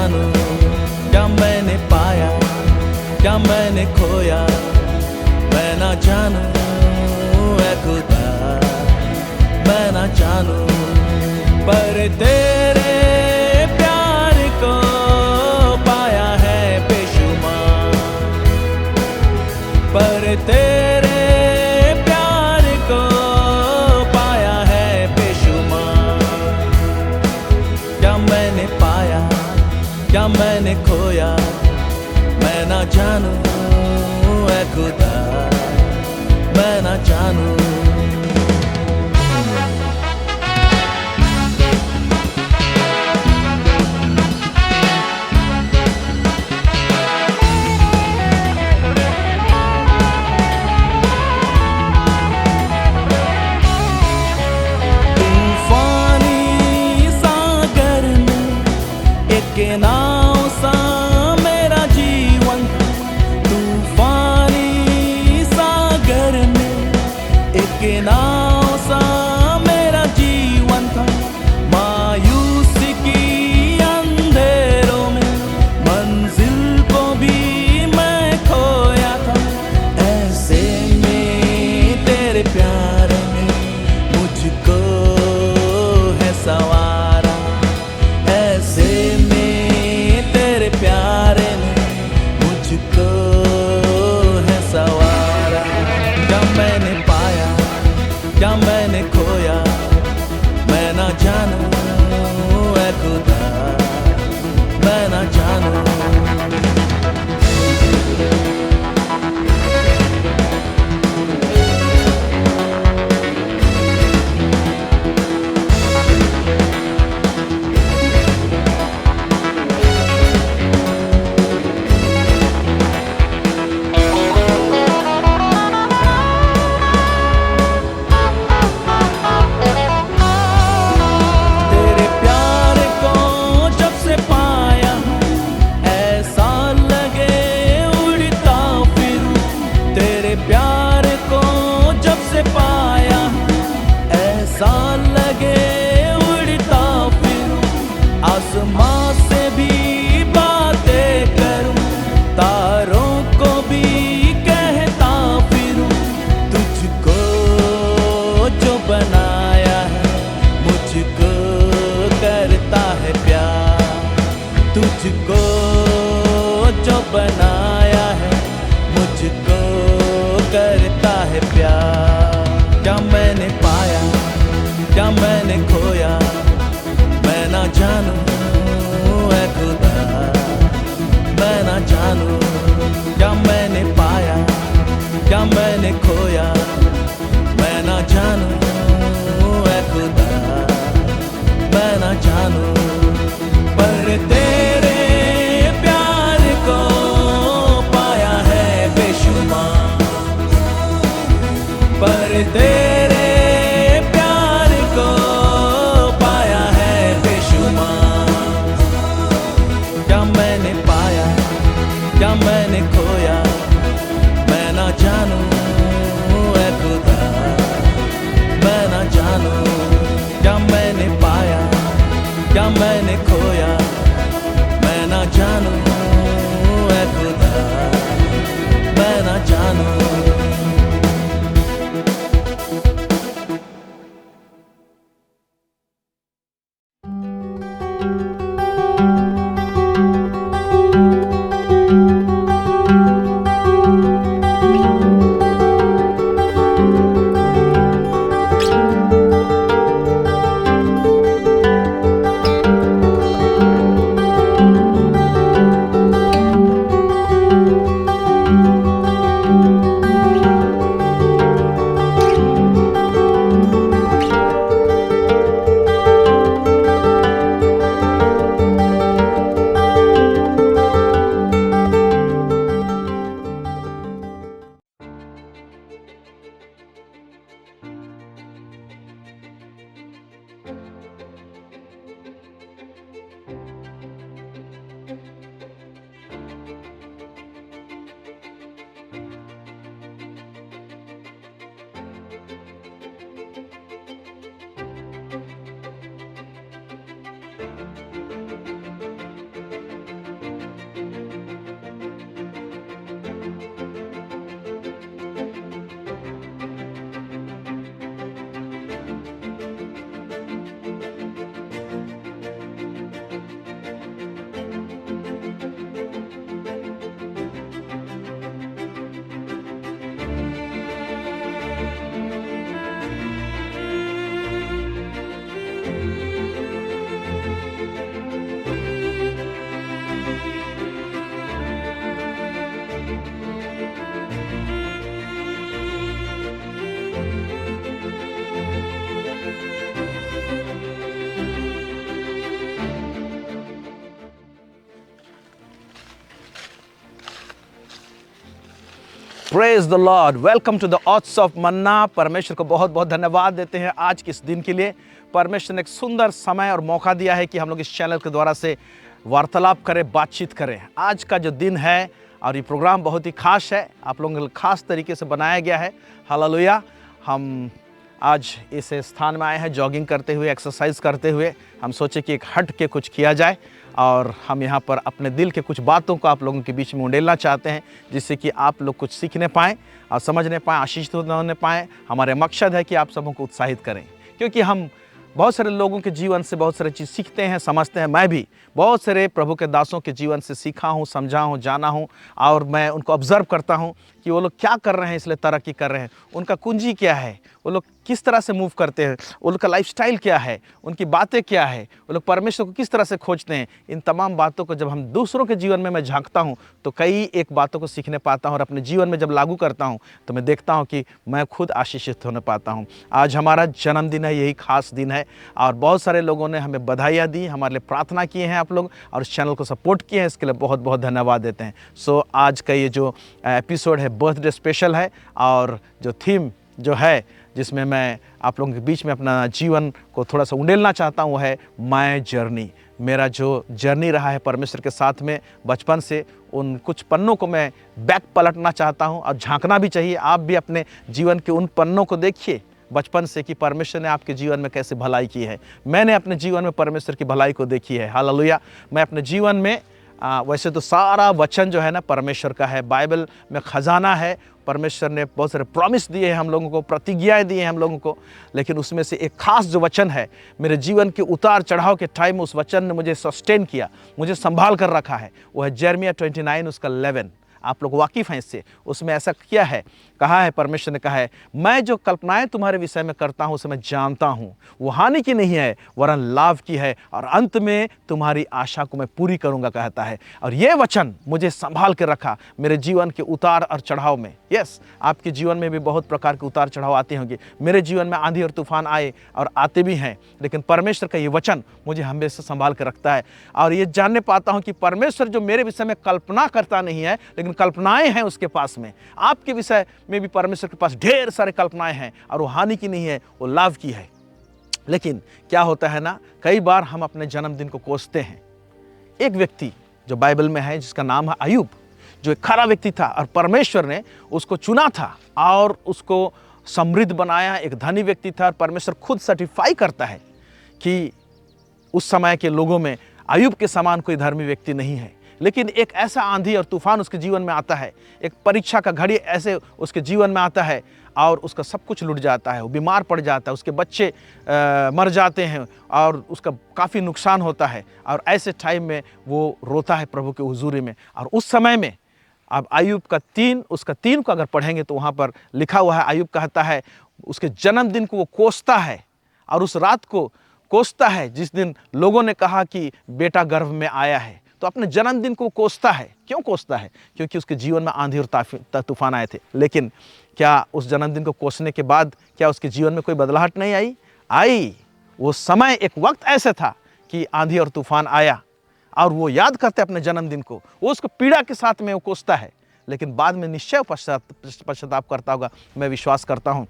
जानूं क्या मैंने पाया, क्या मैंने खोया, मैं ना जानूं ऐ खुदा, मैं ना जानूं। पर तेरे प्यार को पाया है बेशुमार, पर तेरे प्यार को पाया है बेशुमार। क्या मैंने पाया, क्या मैंने खोया, मैं ना जानूं ऐ खुदा, मैं ना जानूं। के नाव सा मेरा जीवन, तूफानी सागर में एक नाव सा मेरा जीवन था। मायूसी की अंधेरों में मंजिल को भी मैं खोया था। ऐसे में तेरे प्यार में मुझको है सवारा, ऐसे प्यार ने मुझको है सवारा। क्या मैंने पाया, क्या मैंने खोया, मैं ना जानूं ऐ खुदा, मैं ना जानूं। प्यार को जब से पाया ऐसा लगे उड़ता फिरूं, आसमां से भी बातें करूं, तारों को भी कहता फिरूं। तुझको जो बनाया है मुझको करता है प्यार, तुझको जो बनाया है मुझको करता है प्यार। क्या मैंने पाया, क्या मैंने खोया, मैं ना जानूं ऐ खुदा, मैं ना जानूं। क्या मैंने पाया, क्या मैंने खोया, मैं ना जानूं ऐ खुदा, मैं ना जानूं। पर तेरे प्यार को पाया है बेशुमार, पर तेरे प्यार को पाया है बेशुमार। क्या मैंने पाया, क्या मैंने खोया, मैं ना जानूं ऐ खुदा, मैं ना जानूं। क्या मैंने पाया, क्या मैंने खोया, मैं ना जानूं ऐ खुदा, मैं ना जानूं। Praise the Lord. Welcome to the oaths of Manna. परमेश्वर को बहुत बहुत धन्यवाद देते हैं आज के इस दिन के लिए। परमेश्वर ने एक सुंदर समय और मौका दिया है कि हम लोग इस चैनल के द्वारा से वार्तालाप करें, बातचीत करें। आज का जो दिन है और ये प्रोग्राम बहुत ही खास है, आप लोगों के लिए खास तरीके से बनाया गया है। हालेलुया। हम आज इस स्थान में आए हैं जॉगिंग करते हुए, एक्सरसाइज करते हुए। हम सोचे कि एक हट के कुछ किया जाए और हम यहाँ पर अपने दिल के कुछ बातों को आप लोगों के बीच में उंडेलना चाहते हैं, जिससे कि आप लोग कुछ सीखने पाएँ और समझने पाएँ, आशीषित होने पाएँ। हमारे मकसद है कि आप सबों को उत्साहित करें, क्योंकि हम बहुत सारे लोगों के जीवन से बहुत सारी चीज़ सीखते हैं, समझते हैं। मैं भी बहुत सारे प्रभु के दासों के जीवन से सीखा हूँ, समझा हूँ, जाना हूँ, और मैं उनको ऑब्जर्व करता हूँ कि वो लोग क्या कर रहे हैं, इसलिए तरक्की कर रहे हैं, उनका कुंजी क्या है, वो लोग किस तरह से मूव करते हैं, उनका लाइफस्टाइल क्या है, उनकी बातें क्या है, वो लोग परमेश्वर को किस तरह से खोजते हैं। इन तमाम बातों को जब हम दूसरों के जीवन में मैं झांकता हूँ तो कई एक बातों को सीखने पाता हूँ, और अपने जीवन में जब लागू करता हूँ तो मैं देखता हूँ कि मैं खुद आशीषित होने पाता हूँ। आज हमारा जन्मदिन है, यही खास दिन है, और बहुत सारे लोगों ने हमें बधाइयाँ दी, हमारे लिए प्रार्थना किए हैं आप लोग, और इस चैनल को सपोर्ट किए हैं, इसके लिए बहुत बहुत धन्यवाद देते हैं। सो आज का ये जो एपिसोड है बर्थडे स्पेशल है, और जो थीम जो है जिसमें मैं आप लोगों के बीच में अपना जीवन को थोड़ा सा उंडेलना चाहता हूँ, वो है माय जर्नी। मेरा जो जर्नी रहा है परमेश्वर के साथ में बचपन से, उन कुछ पन्नों को मैं बैक पलटना चाहता हूँ, और झांकना भी चाहिए। आप भी अपने जीवन के उन पन्नों को देखिए बचपन से कि परमेश्वर ने आपके जीवन में कैसे भलाई की है। मैंने अपने जीवन में परमेश्वर की भलाई को देखी है। हालेलुया। मैं अपने जीवन में वैसे तो सारा वचन जो है ना परमेश्वर का है, बाइबल में खजाना है। परमेश्वर ने बहुत सारे प्रॉमिस दिए हैं हम लोगों को, प्रतिज्ञाएं दी हैं हम लोगों को, लेकिन उसमें से एक खास जो वचन है मेरे जीवन के उतार चढ़ाव के टाइम उस वचन ने मुझे सस्टेन किया, मुझे संभाल कर रखा है। वो है यिर्मयाह 29 उसका 11। आप लोग वाकिफ़ हैं इससे। उसमें ऐसा किया है, कहा है, परमेश्वर ने कहा है, मैं जो कल्पनाएं तुम्हारे विषय में करता हूं उसे मैं जानता हूं, वो हानि की नहीं है वरन लाभ की है, और अंत में तुम्हारी आशा को मैं पूरी करूंगा, कहता है। और ये वचन मुझे संभाल के रखा मेरे जीवन के उतार और चढ़ाव में। यस, आपके जीवन में भी बहुत प्रकार के उतार चढ़ाव आते होंगे। मेरे जीवन में आंधी और तूफान आए और आते भी हैं, लेकिन परमेश्वर का ये वचन मुझे हमेशा संभाल के रखता है। और ये जानने पाता हूँ कि परमेश्वर जो मेरे विषय में कल्पना करता नहीं है, लेकिन कल्पनाएं हैं उसके पास में। आपके विषय में भी परमेश्वर के पास ढेर सारे कल्पनाएं हैं, और वो हानि की नहीं है, वो लाभ की है। लेकिन क्या होता है ना, कई बार हम अपने जन्मदिन को कोसते हैं। एक व्यक्ति जो बाइबल में है जिसका नाम है अय्यूब, जो एक खरा व्यक्ति था, और परमेश्वर ने उसको चुना था और उसको समृद्ध बनाया, एक धनी व्यक्ति था। और परमेश्वर खुद सर्टिफाई करता है कि उस समय के लोगों में अय्यूब के समान कोई धर्मी व्यक्ति नहीं है। लेकिन एक ऐसा आंधी और तूफान उसके जीवन में आता है, एक परीक्षा का घड़ी ऐसे उसके जीवन में आता है, और उसका सब कुछ लुट जाता है। वो बीमार पड़ जाता है, उसके बच्चे मर जाते हैं, और उसका काफ़ी नुकसान होता है। और ऐसे टाइम में वो रोता है प्रभु के हुजूरी में। और उस समय में अब अय्यूब का 3 उसका 3 को अगर पढ़ेंगे तो वहाँ पर लिखा हुआ है, अय्यूब कहता है उसके जन्मदिन को वो कोसता है, और उस रात को कोसता है जिस दिन लोगों ने कहा कि बेटा गर्भ में आया है। तो अपने जन्मदिन को कोसता है। क्यों कोसता है? क्योंकि उसके जीवन में आंधी और तूफान आए थे। लेकिन क्या उस जन्मदिन को कोसने के बाद क्या उसके जीवन में कोई बदलाहट नहीं आई? आई। वो समय, एक वक्त ऐसा था कि आंधी और तूफान आया, और वो याद करते अपने जन्मदिन को, वो उसको पीड़ा के साथ में वो कोसता है, लेकिन बाद में निश्चय पश्चाताप करता होगा, मैं विश्वास करता हूँ।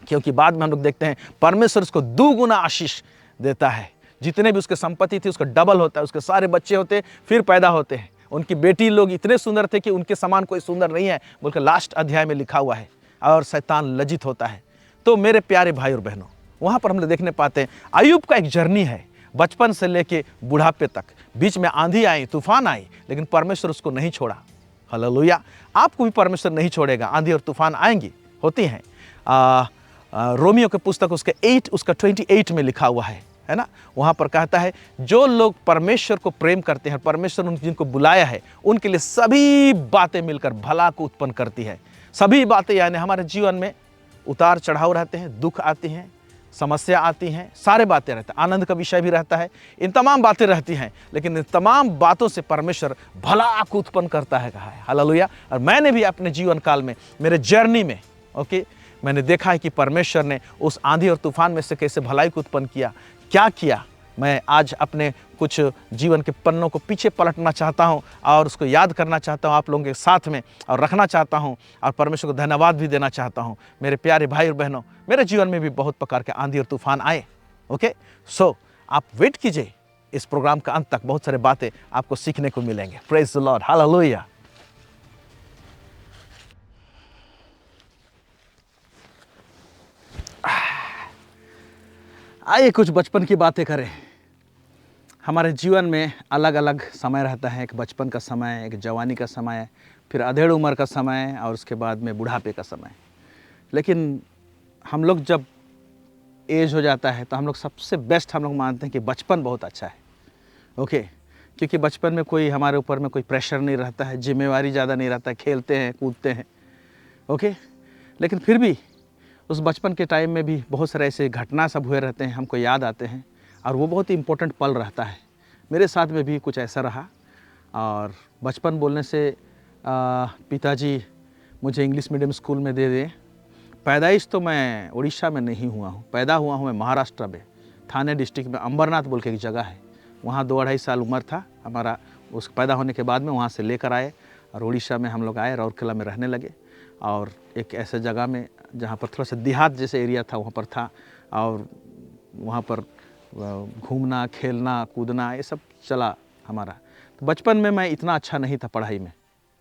क्योंकि बाद में हम लोग देखते हैं परमेश्वर उसको 2 गुना आशीष देता है। जितने भी उसके संपत्ति थी उसका डबल होता है, उसके सारे बच्चे होते फिर पैदा होते हैं। उनकी बेटी लोग इतने सुंदर थे कि उनके समान कोई सुंदर नहीं है बोलकर लास्ट अध्याय में लिखा हुआ है, और शैतान लज्जित होता है। तो मेरे प्यारे भाई और बहनों, वहाँ पर हम लोग देखने पाते हैं अय्यूब का एक जर्नी है, बचपन से लेके बुढ़ापे तक। बीच में आंधी आई, तूफान आई, लेकिन परमेश्वर उसको नहीं छोड़ा। हालेलुया। आपको भी परमेश्वर नहीं छोड़ेगा। आंधी और तूफान आएंगी, होती हैं। रोमियो के पुस्तक उसका 28 में लिखा हुआ है ना। वहाँ पर कहता है जो लोग परमेश्वर को प्रेम करते हैं, परमेश्वर जिनको बुलाया है, उनके लिए सभी बातें मिलकर भला को उत्पन्न करती है। सभी बातें यानी हमारे जीवन में उतार चढ़ाव रहते हैं, दुख आती हैं, समस्या आती हैं, सारे बातें रहते हैं, आनंद का विषय भी रहता है, इन तमाम बातें रहती हैं, लेकिन इन तमाम बातों से परमेश्वर भला को उत्पन्न करता है, कहा है। हालेलुया। और मैंने भी अपने जीवन काल में, मेरे जर्नी में, मैंने देखा है कि परमेश्वर ने उस आंधी और तूफान में से कैसे भलाई को उत्पन्न किया, क्या किया। मैं आज अपने कुछ जीवन के पन्नों को पीछे पलटना चाहता हूँ और उसको याद करना चाहता हूँ आप लोगों के साथ में और रखना चाहता हूँ और परमेश्वर को धन्यवाद भी देना चाहता हूँ। मेरे प्यारे भाई और बहनों, मेरे जीवन में भी बहुत प्रकार के आंधी और तूफान आए। ओके, सो आप वेट कीजिए इस प्रोग्राम का अंत तक, बहुत सारे बातें आपको सीखने को मिलेंगे। Praise the Lord, hallelujah. आइए कुछ बचपन की बातें करें। हमारे जीवन में अलग अलग समय रहता है, एक बचपन का समय, एक जवानी का समय, फिर अधेड़ उम्र का समय और उसके बाद में बुढ़ापे का समय। लेकिन हम लोग जब एज हो जाता है तो हम लोग सबसे बेस्ट हम लोग मानते हैं कि बचपन बहुत अच्छा है। ओके, क्योंकि बचपन में कोई हमारे ऊपर में कोई प्रेशर नहीं रहता है, जिम्मेवारी ज़्यादा नहीं रहता है, खेलते हैं कूदते हैं। ओके, लेकिन फिर भी उस बचपन के टाइम में भी बहुत सारे ऐसे घटना सब हुए रहते हैं, हमको याद आते हैं और वो बहुत ही इम्पोर्टेंट पल रहता है। मेरे साथ में भी कुछ ऐसा रहा। और बचपन बोलने से पिताजी मुझे इंग्लिश मीडियम स्कूल में दे दिए। पैदाइश तो मैं उड़ीसा में नहीं हुआ हूँ, पैदा हुआ हूँ मैं महाराष्ट्र में, थाने डिस्ट्रिक्ट में अंबरनाथ बोल के एक जगह है। वहाँ 2-2.5 साल उम्र था हमारा। उस पैदा होने के बाद में वहाँ से लेकर आए और उड़ीसा में हम लोग आए, राउरकेला में रहने लगे। और एक ऐसे जगह में जहाँ पर थोड़ा सा देहात जैसे एरिया था वहाँ पर था, और वहाँ पर घूमना खेलना कूदना ये सब चला हमारा। तो बचपन में मैं इतना अच्छा नहीं था पढ़ाई में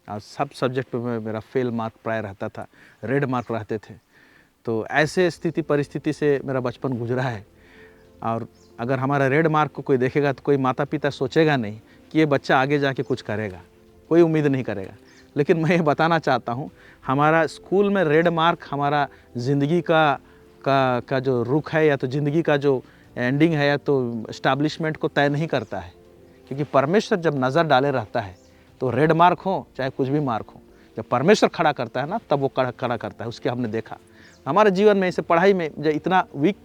और सब सब्जेक्ट में मेरा फेल मार्क प्राय रहता था, रेड मार्क रहते थे। तो ऐसे स्थिति परिस्थिति से मेरा बचपन गुजरा है। और अगर हमारा रेड मार्क को कोई देखेगा तो कोई माता पिता सोचेगा नहीं कि ये बच्चा आगे जाके कुछ करेगा, कोई उम्मीद नहीं करेगा। लेकिन मैं ये बताना चाहता हूँ, हमारा स्कूल में रेड मार्क हमारा ज़िंदगी का जो रुख है या तो ज़िंदगी का जो एंडिंग है या तो इस्टेब्लिशमेंट को तय नहीं करता है। क्योंकि परमेश्वर जब नज़र डाले रहता है तो रेड मार्क हो चाहे कुछ भी मार्क हो, जब परमेश्वर खड़ा करता है ना तब वो खड़ा करता है। उसके हमने देखा हमारे जीवन में इसे पढ़ाई में जब इतना वीक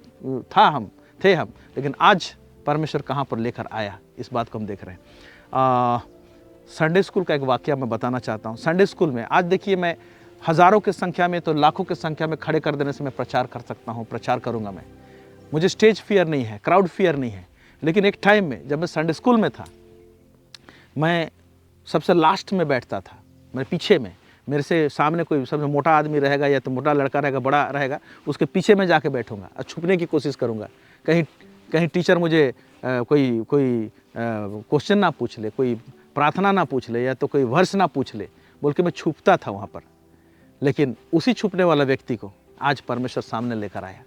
थे हम, लेकिन आज परमेश्वर कहाँ पर लेकर आया इस बात को हम देख रहे हैं। संडे स्कूल का एक वाकया मैं बताना चाहता हूँ। संडे स्कूल में आज देखिए, मैं हज़ारों की संख्या में तो लाखों की संख्या में खड़े कर देने से मैं प्रचार कर सकता हूँ, प्रचार करूँगा मैं। मुझे स्टेज फियर नहीं है, क्राउड फियर नहीं है। लेकिन एक टाइम में जब मैं संडे स्कूल में था, मैं सबसे लास्ट में बैठता था, मेरे पीछे में। मेरे से सामने कोई सबसे मोटा आदमी रहेगा या तो मोटा लड़का रहेगा, बड़ा रहेगा, उसके पीछे में जाके बैठूंगा और छुपने की कोशिश करूँगा। कहीं टीचर मुझे कोई क्वेश्चन ना पूछ ले, कोई प्रार्थना ना पूछ ले या तो कोई वर्ष ना पूछ ले, बोल के मैं छुपता था वहाँ पर। लेकिन उसी छुपने वाला व्यक्ति को आज परमेश्वर सामने लेकर आया।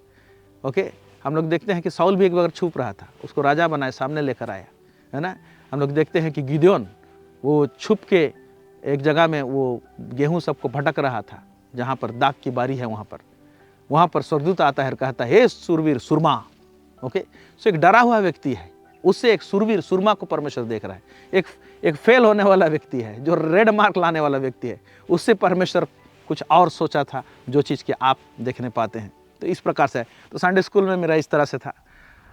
ओके, हम लोग देखते हैं कि साउल भी एक बार छुप रहा था, उसको राजा बनाए, सामने लेकर आया, है ना। हम लोग देखते हैं कि गिदोन वो छुप के एक जगह में वो गेहूँ सबको भटक रहा था, जहाँ पर दाग की बारी है वहाँ पर स्वर्गदूत आता है और कहता है, हे सूरवीर सुरमा। ओके, सो एक डरा हुआ व्यक्ति है, उससे एक सूरवीर सुरमा को परमेश्वर देख रहा है। एक फेल होने वाला व्यक्ति है, जो रेड मार्क लाने वाला व्यक्ति है, उससे परमेश्वर कुछ और सोचा था, जो चीज़ के आप देखने पाते हैं। तो इस प्रकार से तो संडे स्कूल में मेरा इस तरह से था।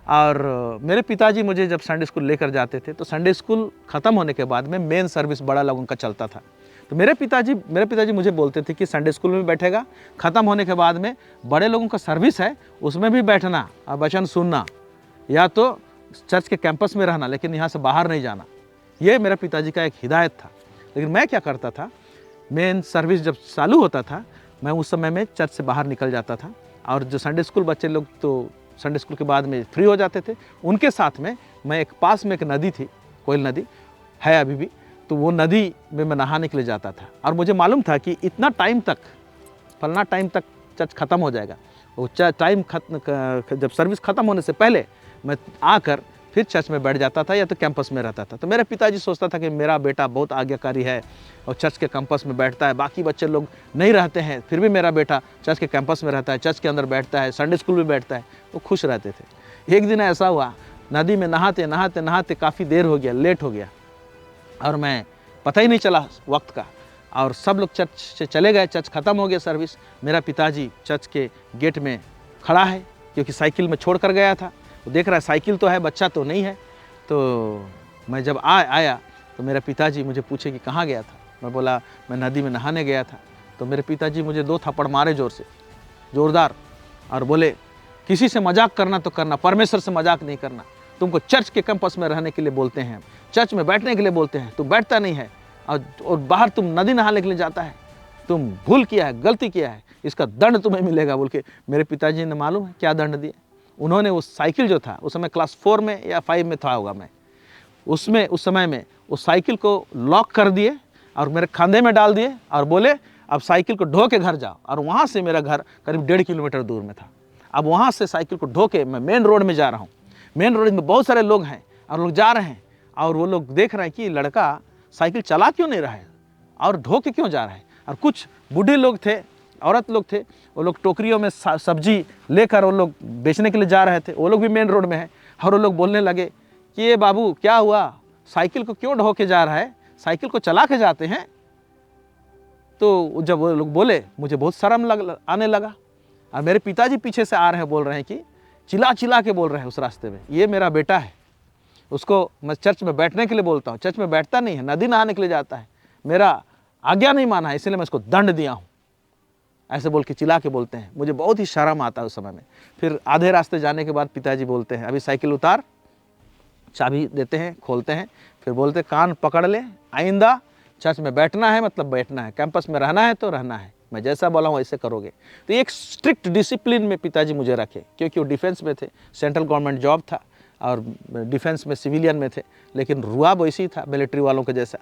और मेरे पिताजी मुझे जब संडे स्कूल लेकर जाते थे तो संडे स्कूल ख़त्म होने के बाद में मेन सर्विस बड़ा लोगों का चलता था। तो मेरे पिताजी मुझे बोलते थे कि संडे स्कूल में बैठेगा, ख़त्म होने के बाद में बड़े लोगों का सर्विस है, उसमें भी बैठना और वचन सुनना, या तो चर्च के कैंपस में रहना, लेकिन यहाँ से बाहर नहीं जाना। ये मेरे पिताजी का एक हिदायत था। लेकिन मैं क्या करता था, मेन सर्विस जब चालू होता था, मैं उस समय में चर्च से बाहर निकल जाता था। और जो संडे स्कूल बच्चे लोग तो संडे स्कूल के बाद में फ्री हो जाते थे, उनके साथ में मैं एक पास में एक नदी थी, कोयल नदी है अभी भी, तो वो नदी में मैं नहाने के लिए जाता था। और मुझे मालूम था कि इतना टाइम तक, फलना टाइम तक चर्च ख़त्म हो जाएगा। वो टाइम जब सर्विस ख़त्म होने से पहले मैं आकर फिर चर्च में बैठ जाता था या तो कैंपस में रहता था। तो मेरे पिताजी सोचता था कि मेरा बेटा बहुत आज्ञाकारी है और चर्च के कैंपस में बैठता है, बाकी बच्चे लोग नहीं रहते हैं, फिर भी मेरा बेटा चर्च के कैंपस में रहता है, चर्च के अंदर बैठता है, संडे स्कूल में बैठता है, वो खुश रहते थे। एक दिन ऐसा हुआ, नदी में नहाते नहाते नहाते काफ़ी देर हो गया, लेट हो गया, और मैं पता ही नहीं चला वक्त का, और सब लोग चर्च से चले गए, चर्च ख़त्म हो गया सर्विस। मेरा पिताजी चर्च के गेट में खड़ा है, क्योंकि साइकिल में छोड़ कर गया था। वो देख रहा है साइकिल तो है, बच्चा तो नहीं है। तो मैं जब आया तो मेरे पिताजी मुझे पूछे कि कहाँ गया था। मैं बोला मैं नदी में नहाने गया था। तो मेरे पिताजी मुझे 2 थप्पड़ मारे जोरदार, और बोले किसी से मजाक करना तो करना, परमेश्वर से मजाक नहीं करना। तुमको चर्च के कैंपस में रहने के लिए बोलते हैं, चर्च में बैठने के लिए बोलते हैं, तुम बैठता नहीं है, और बाहर तुम नदी नहाने के लिए जाता है, तुम भूल किया है, गलती किया है, इसका दंड तुम्हें मिलेगा बोल के मेरे पिताजी ने मालूम है क्या दंड दिया। उन्होंने वो साइकिल जो था, उस समय क्लास 4 में या 5 में था होगा मैं, उसमें उस समय में उस साइकिल को लॉक कर दिए और मेरे कंधे में डाल दिए और बोले अब साइकिल को ढो के घर जाओ। और वहाँ से मेरा घर करीब 1.5 किलोमीटर दूर में था। अब वहाँ से साइकिल को ढो के मैं मेन रोड में जा रहा हूँ। मेन रोड में बहुत सारे लोग हैं और लोग जा रहे हैं और वो लोग देख रहे हैं कि लड़का साइकिल चला क्यों नहीं रहा है और ढो के क्यों जा रहा है। और कुछ बूढ़े लोग थे, औरत लोग थे, वो लोग टोकरियों में सब्जी लेकर वो लोग बेचने के लिए जा रहे थे, वो लोग भी मेन रोड में हैं। और वो लोग बोलने लगे कि ये बाबू क्या हुआ, साइकिल को क्यों ढो के जा रहा है, साइकिल को चला के जाते हैं। तो जब वो लोग बोले मुझे बहुत शर्म आने लगा। और मेरे पिताजी पीछे से आ रहे हैं, बोल रहे हैं कि चिल्ला चिल्ला के बोल रहे हैं उस रास्ते में, ये मेरा बेटा है, उसको मैं चर्च में बैठने के लिए बोलता हूँ, चर्च में बैठता नहीं है, नदी नहाने के लिए जाता है, मेरा आज्ञा नहीं माना है, इसलिए मैं इसको दंड दिया हूँ। ऐसे बोल के चिल्ला के बोलते हैं। मुझे बहुत ही शर्म आता है उस समय में। फिर आधे रास्ते जाने के बाद पिताजी बोलते हैं अभी साइकिल उतार, चाबी देते हैं, खोलते हैं, फिर बोलते कान पकड़ ले, आइंदा चर्च में बैठना है मतलब बैठना है, कैंपस में रहना है तो रहना है, मैं जैसा बोला हूँ ऐसे करोगे। तो एक स्ट्रिक्ट डिसिप्लिन में पिताजी मुझे रखे, क्योंकि वो डिफेंस में थे, सेंट्रल गवर्नमेंट जॉब था और डिफेंस में सिविलियन में थे, लेकिन रुआब वैसे ही था मिलिट्री वालों के जैसा।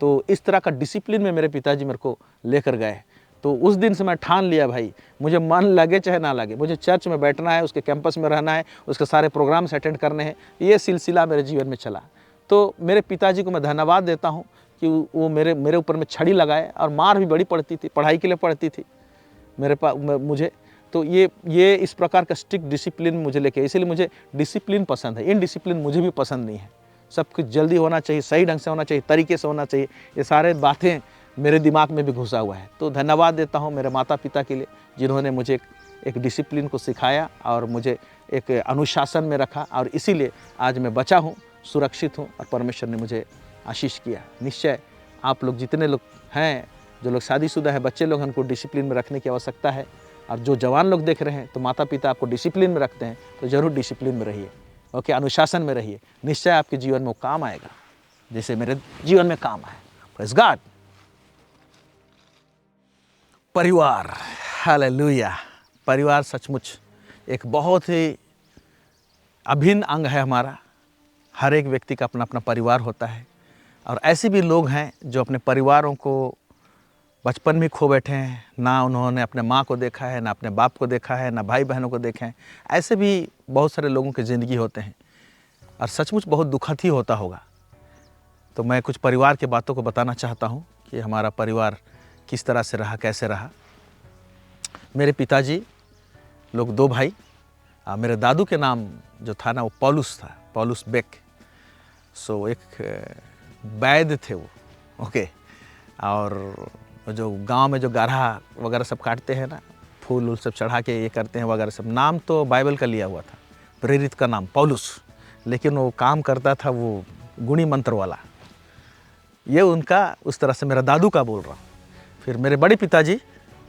तो इस तरह का डिसिप्लिन में मेरे पिताजी मेरे को लेकर गए। तो उस दिन से मैं ठान लिया भाई, मुझे मन लगे चाहे ना लगे, मुझे चर्च में बैठना है, उसके कैंपस में रहना है, उसके सारे प्रोग्राम्स अटेंड करने हैं। ये सिलसिला मेरे जीवन में चला। तो मेरे पिताजी को मैं धन्यवाद देता हूँ कि वो मेरे ऊपर में छड़ी लगाए, और मार भी बड़ी पड़ती थी, पढ़ाई के लिए पड़ती थी मुझे। तो ये इस प्रकार का स्ट्रिक्ट डिसिप्लिन मुझे लेके, इसलिए मुझे डिसिप्लिन पसंद है। इनडिसिप्लिन मुझे भी पसंद नहीं है। सब कुछ जल्दी होना चाहिए, सही ढंग से होना चाहिए, तरीके से होना चाहिए, ये सारे बातें मेरे दिमाग में भी घुसा हुआ है। तो धन्यवाद देता हूँ मेरे माता पिता के लिए, जिन्होंने मुझे एक डिसिप्लिन को सिखाया और मुझे एक अनुशासन में रखा, और इसीलिए आज मैं बचा हूँ, सुरक्षित हूँ, और परमेश्वर ने मुझे आशीष किया। निश्चय आप लोग जितने लोग हैं, जो लोग शादीशुदा है, बच्चे लोग, उनको डिसिप्लिन में रखने की आवश्यकता है। और जो जवान लोग देख रहे हैं, तो माता पिता आपको डिसिप्लिन में रखते हैं, तो ज़रूर डिसिप्लिन में रहिए, ओके, अनुशासन में रहिए। निश्चय आपके जीवन में वो काम आएगा, जैसे मेरे जीवन में काम आए। Praise God. परिवार, हालेलुया। परिवार सचमुच एक बहुत ही अभिन्न अंग है हमारा। हर एक व्यक्ति का अपना अपना परिवार होता है, और ऐसे भी लोग हैं जो अपने परिवारों को बचपन में खो बैठे हैं, ना उन्होंने अपने माँ को देखा है, ना अपने बाप को देखा है, ना भाई बहनों को देखे हैं। ऐसे भी बहुत सारे लोगों की ज़िंदगी होते हैं, और सचमुच बहुत दुखद ही होता होगा। तो मैं कुछ परिवार के बातों को बताना चाहता हूँ कि हमारा परिवार किस तरह से रहा, कैसे रहा। मेरे पिताजी लोग 2 भाई, मेरे दादू के नाम जो था ना वो पौलुस था, पौलुस बेक। सो एक वैद्य थे वो, ओके। और जो गांव में जो गाढ़ा वगैरह सब काटते हैं ना, फूल सब चढ़ा के ये करते हैं वगैरह सब, नाम तो बाइबल का लिया हुआ था, प्रेरित का नाम पौलुस, लेकिन वो काम करता था वो गुणी मंत्र वाला। ये उनका उस तरह से मेरा दादू का बोल रहा हूँ। फिर मेरे बड़े पिताजी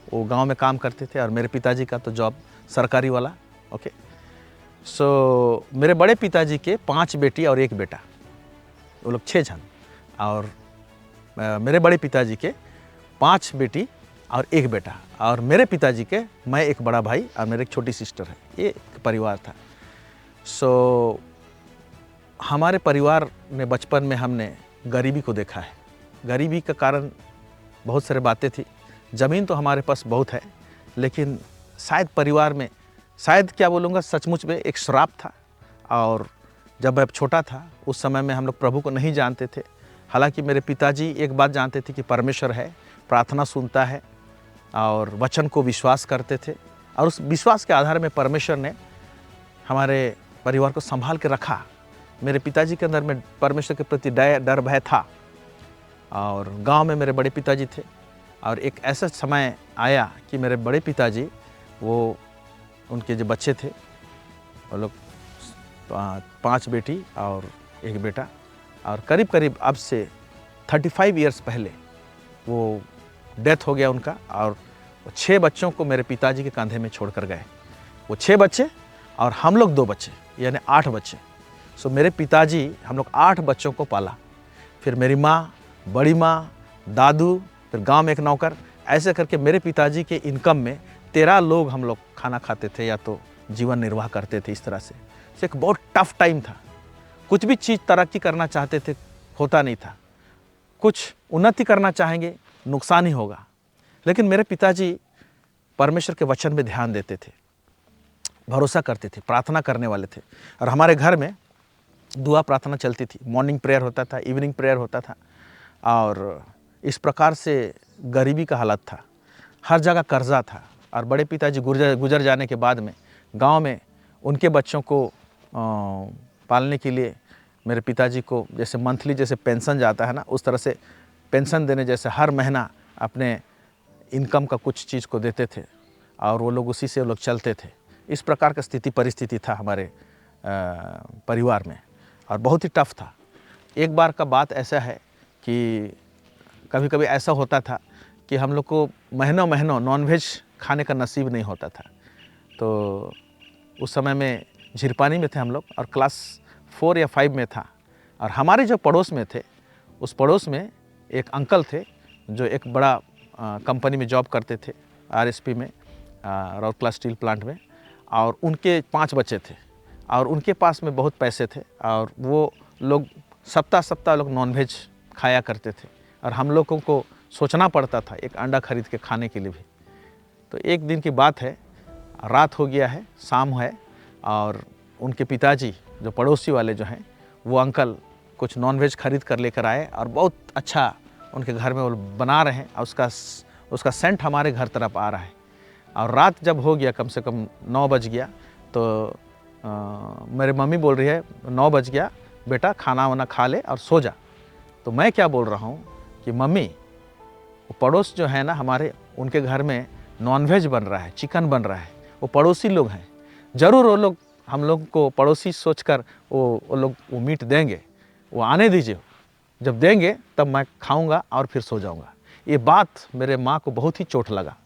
वो गांव में काम करते थे, और मेरे पिताजी का तो जॉब सरकारी वाला, ओके। सो मेरे बड़े पिताजी के 5 बेटी और 1 बेटा, वो लोग 6 जन। और मेरे बड़े पिताजी के 5 बेटी और 1 बेटा, और मेरे पिताजी के मैं एक बड़ा भाई और मेरे एक छोटी सिस्टर है। ये एक परिवार था। सो हमारे परिवार ने बचपन में हमने गरीबी को देखा है। गरीबी का कारण बहुत सारे बातें थी। ज़मीन तो हमारे पास बहुत है, लेकिन शायद परिवार में, शायद क्या बोलूँगा, सचमुच में एक श्राप था। और जब मैं छोटा था उस समय में हम लोग प्रभु को नहीं जानते थे। हालांकि मेरे पिताजी एक बात जानते थे कि परमेश्वर है, प्रार्थना सुनता है, और वचन को विश्वास करते थे, और उस विश्वास के आधार में परमेश्वर ने हमारे परिवार को संभाल के रखा। मेरे पिताजी के अंदर में परमेश्वर के प्रति डर भय था। और गांव में मेरे बड़े पिताजी थे, और एक ऐसा समय आया कि मेरे बड़े पिताजी, वो उनके जो बच्चे थे, वो लोग 5 बेटी और 1 बेटा, और करीब करीब अब से 35 ईयर्स पहले वो डेथ हो गया उनका। और 6 बच्चों को मेरे पिताजी के कंधे में छोड़ कर गए। वो 6 बच्चे और हम लोग 2 बच्चे, यानी 8 बच्चे। सो मेरे पिताजी हम लोग 8 बच्चों को पाला। फिर मेरी माँ, बड़ी माँ, दादू, फिर गांव में एक नौकर, ऐसे करके मेरे पिताजी के इनकम में 13 लोग हम लोग खाना खाते थे या तो जीवन निर्वाह करते थे इस तरह से। एक बहुत टफ टाइम था। कुछ भी चीज़ तरक्की करना चाहते थे, होता नहीं था। कुछ उन्नति करना चाहेंगे, नुकसान ही होगा। लेकिन मेरे पिताजी परमेश्वर के वचन में ध्यान देते थे, भरोसा करते थे, प्रार्थना करने वाले थे। और हमारे घर में दुआ प्रार्थना चलती थी। मॉर्निंग प्रेयर होता था, इवनिंग प्रेयर होता था। और इस प्रकार से गरीबी का हालत था, हर जगह कर्जा था। और बड़े पिताजी गुजर जाने के बाद में गांव में उनके बच्चों को पालने के लिए मेरे पिताजी को जैसे मंथली जैसे पेंशन जाता है ना, उस तरह से पेंशन देने जैसे हर महीना अपने इनकम का कुछ चीज़ को देते थे और वो लोग उसी से वो लोग चलते थे। इस प्रकार का स्थिति परिस्थिति था हमारे परिवार में और बहुत ही टफ था। एक बार का बात ऐसा है कि कभी कभी ऐसा होता था कि हम लोग को महीनों महीनों नॉनवेज खाने का नसीब नहीं होता था। तो उस समय में झिरपानी में थे हम लोग और क्लास 4 या 5 में था। और हमारे जो पड़ोस में थे, उस पड़ोस में एक अंकल थे जो एक बड़ा कंपनी में जॉब करते थे, RSP में, राउरकेला स्टील प्लांट में। और उनके 5 बच्चे थे और उनके पास में बहुत पैसे थे और वो लोग सप्ताह लोग नॉनवेज खाया करते थे। और हम लोगों को सोचना पड़ता था एक अंडा खरीद के खाने के लिए भी। तो एक दिन की बात है, रात हो गया है, शाम है और उनके पिताजी जो पड़ोसी वाले जो हैं वो अंकल कुछ नॉनवेज खरीद कर लेकर आए और बहुत अच्छा उनके घर में वो बना रहे हैं और उसका सेंट हमारे घर तरफ आ रहा है। और रात जब हो गया, कम से कम 9 बज गया, तो मेरे मम्मी बोल रही है 9 बज गया बेटा, खाना वाना खा ले और सो जा। तो मैं क्या बोल रहा हूँ कि मम्मी, वो पड़ोस जो है ना हमारे, उनके घर में नॉनवेज बन रहा है, चिकन बन रहा है, वो पड़ोसी लोग हैं, ज़रूर वो लोग हम लोग को पड़ोसी सोचकर वो लोग वो मीट देंगे, वो आने दीजिए, जब देंगे तब मैं खाऊंगा और फिर सो जाऊंगा। ये बात मेरे माँ को बहुत ही चोट लगा